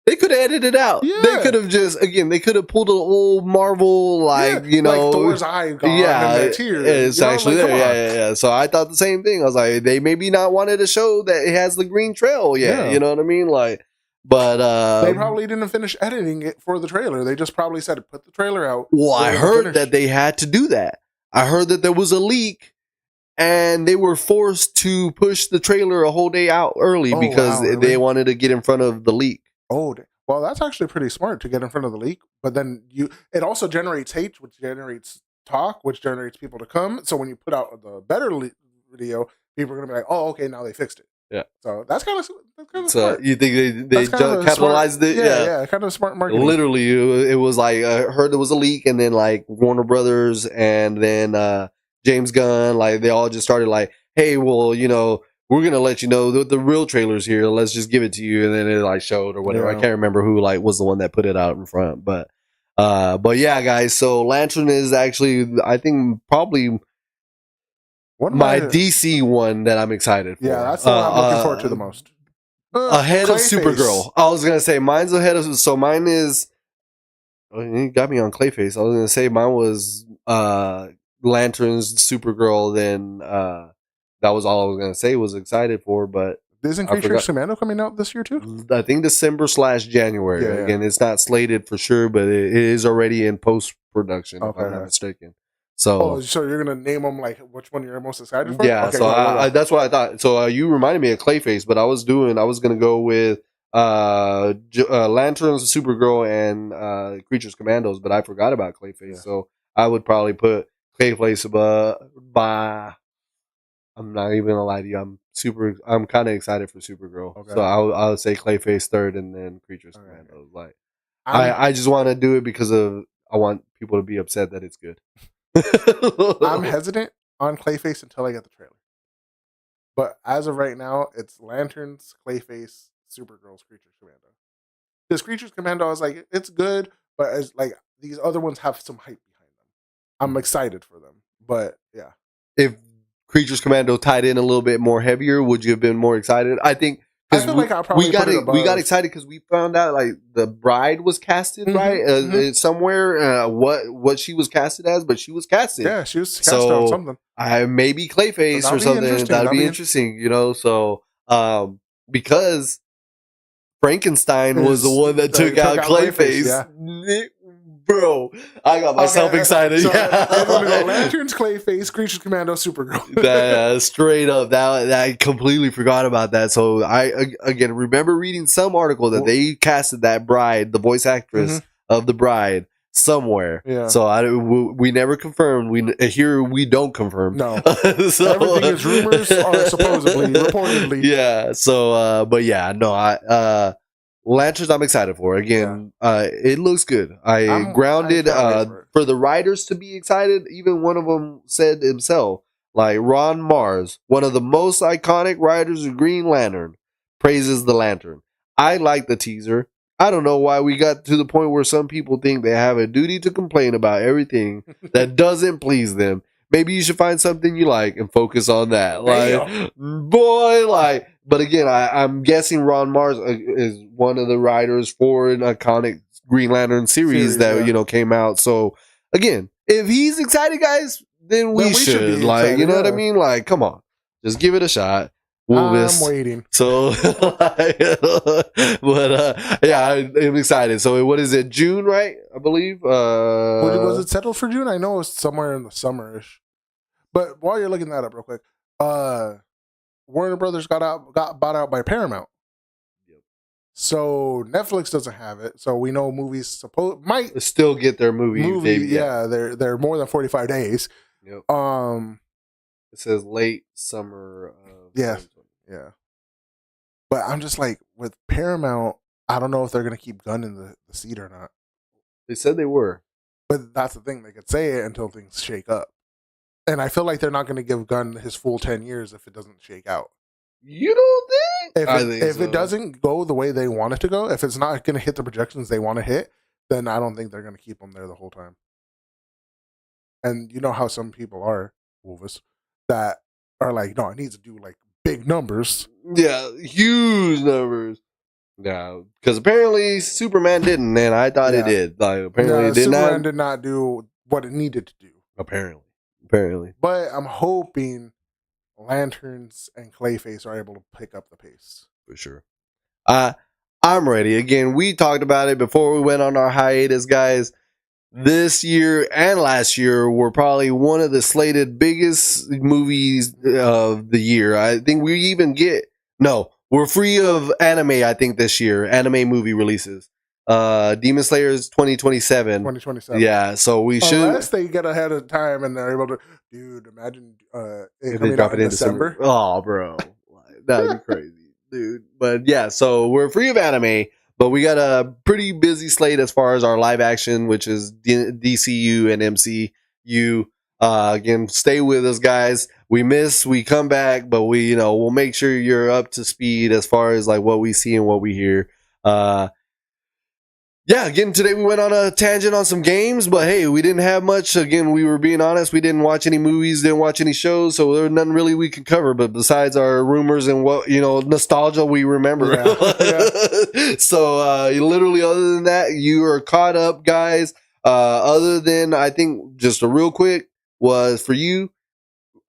They could have edited it out. Yeah. They could have just, again, they could have pulled an old Marvel, like, you know. Like Thor's eye gone yeah, and that's here. it's actually there. Yeah. So I thought the same thing. I was like, they maybe not wanted to show that it has the green trail yet. Yeah. You know what I mean? Like, but they probably didn't finish editing it for the trailer. They just probably said, put the trailer out. Well, I heard that they had to do that. I heard that there was a leak and they were forced to push the trailer a whole day out early because they wanted to get in front of the leak. Oh, well, that's actually pretty smart to get in front of the leak. But then it also generates hate, which generates talk, which generates people to come. So when you put out the better video, people are going to be like, oh, okay, now they fixed it. Yeah. So that's kind of so smart. You think they capitalized smart, it? Yeah, kind of smart marketing. Literally, it was like I heard there was a leak, and then like Warner Brothers and then James Gunn, like they all just started like, hey, well, you know, we're gonna let you know the real trailer's here. Let's just give it to you, and then it like showed or whatever. Yeah. I can't remember who like was the one that put it out in front, but yeah, guys. So Lantern is actually, I think, probably my DC one that I'm excited for. Yeah, that's the one I'm looking forward to the most. Ahead of Supergirl. I was gonna say mine's ahead of. So mine is. Oh, you got me on Clayface. I was gonna say mine was Lantern's Supergirl. Then that was all I was gonna say. Was excited for, but isn't Creatures Commando coming out this year too? I think December/January. Yeah. Again, it's not slated for sure, but it is already in post production. If I'm not mistaken. So you're gonna name them like which one you're most excited for? Yeah, okay, so that's what I thought. So you reminded me of Clayface, but I was gonna go with Lanterns, Supergirl, and Creatures Commandos, but I forgot about Clayface. Yeah. So I would probably put Clayface by. I'm not even gonna lie to you. I'm kind of excited for Supergirl. Okay. So I would say Clayface third, and then Creatures Commandos. Like I just want to do it because I want people to be upset that it's good. I'm hesitant on Clayface until I get the trailer. But as of right now, it's Lanterns, Clayface, Supergirl's Creatures Commando. Because Creatures Commando is like, it's good, but as like these other ones have some hype behind them. I'm excited for them. But yeah. If Creatures Commando tied in a little bit more heavier, would you have been more excited? I think I feel like I'll probably we got excited because we found out like the bride was casted right somewhere. What she was casted as, but she was casted. Yeah, she was casted on something. Maybe Clayface or something. That'd be interesting, you know. So because Frankenstein was the one that took out Clayface. Yeah. Bro, I got myself excited. So I'm gonna go Lanterns, Clayface, Creatures Commando, Supergirl. Straight up, that I completely forgot about that. So I again remember reading some article that they casted that bride, the voice actress of the bride, somewhere. Yeah. So we never confirmed. We don't confirm. No. So, everything is rumors or supposedly, reportedly. Yeah. So, but yeah, no, Lanterns I'm excited for. Again, it looks good. I'm grounded for the writers to be excited. Even one of them said himself, like Ron Mars, one of the most iconic writers of Green Lantern, praises the Lantern. I like the teaser. I don't know why we got to the point where some people think they have a duty to complain about everything that doesn't please them. Maybe you should find something you like and focus on that. Like, boy, like. But again, I'm guessing Ron Mars is one of the writers for an iconic Green Lantern series that came out. So again, if he's excited, guys, then we should. Like, excited, you know what I mean? Like, come on, just give it a shot. I'm waiting. So, but yeah, I'm excited. So, what is it? June, right? I believe. Was it settled for June? I know it was somewhere in the summerish. But while you're looking that up, real quick, Warner Brothers got bought out by Paramount. Yep. So Netflix doesn't have it. So we know movies might still get their movie. Yeah, they're more than 45 days. Yep. It says late summer. Yeah. But I'm just like, with Paramount, I don't know if they're gonna keep Gunn in the seat or not. They said they were. But that's the thing; they could say it until things shake up. And I feel like they're not going to give Gunn his full 10 years if it doesn't shake out. You don't think? If it doesn't go the way they want it to go, if it's not going to hit the projections they want to hit, then I don't think they're going to keep him there the whole time. And you know how some people are, Wolvis, that are like, no, it needs to do like big numbers. Yeah, huge numbers. Yeah, because apparently Superman didn't, and I thought it did. Like apparently No, it did Superman not. did not do what it needed to do. Apparently. But I'm hoping Lanterns and Clayface are able to pick up the pace. For sure. I'm ready. Again, we talked about it before we went on our hiatus, guys. This year and last year were probably one of the slated biggest movies of the year. I think we're free of anime, I think, this year. Anime movie releases. Demon Slayer is 2027. 2027. Yeah, so we should. Unless they get ahead of time and they're able to. Dude, imagine it coming out in December. Oh, bro. That'd be crazy, dude. But yeah, so we're free of anime. But we got a pretty busy slate as far as our live action, which is DCU and MCU. Again, stay with us, guys. We come back, but we'll make sure you're up to speed as far as like what we see and what we hear. Yeah, again, today we went on a tangent on some games, but hey, we didn't have much. Again, we were being honest. We didn't watch any movies, didn't watch any shows, so there was nothing really we could cover. But besides our rumors and what, nostalgia we remember. Yeah. So, literally, other than that, you are caught up, guys. Other than, I think, just a real quick, was for you,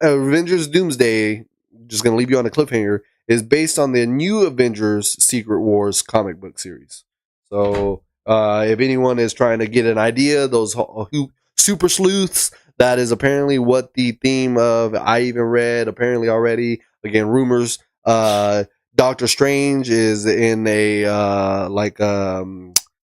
Avengers Doomsday, just going to leave you on a cliffhanger, is based on the new Avengers Secret Wars comic book series. So, if anyone is trying to get an idea, those super sleuths, that is apparently what the theme of, I even read apparently already, again, rumors, Doctor Strange is in a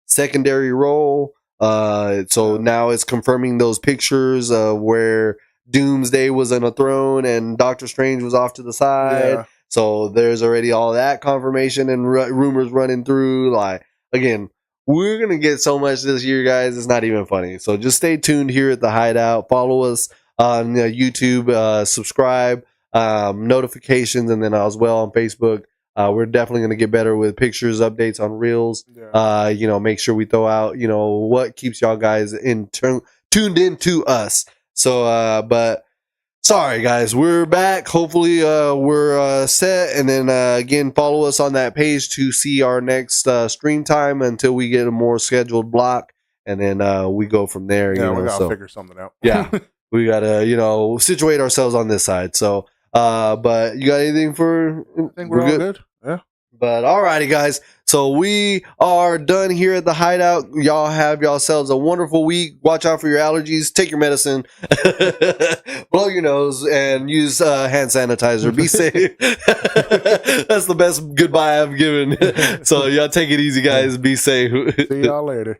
secondary role. So now it's confirming those pictures of where Doomsday was on a throne and Doctor Strange was off to the side. Yeah. So there's already all that confirmation and rumors running through. Like, again, we're going to get so much this year, guys. It's not even funny. So just stay tuned here at the Hideout. Follow us on YouTube, subscribe, notifications, and then as well on Facebook. We're definitely going to get better with pictures, updates on Reels. Yeah. Make sure we throw out, what keeps y'all guys tuned into us. So, but sorry, guys, we're back. Hopefully, we're set. And then, again, follow us on that page to see our next stream time until we get a more scheduled block. And then we go from there. Yeah, we got to figure something out. Yeah, we got to, situate ourselves on this side. So, but you got anything for? I think we're all good. Yeah. But alrighty, guys. So we are done here at the Hideout. Y'all have yourselves a wonderful week. Watch out for your allergies. Take your medicine. Blow your nose and use hand sanitizer. Be safe. That's the best goodbye I've given. So y'all take it easy, guys. Be safe. See y'all later.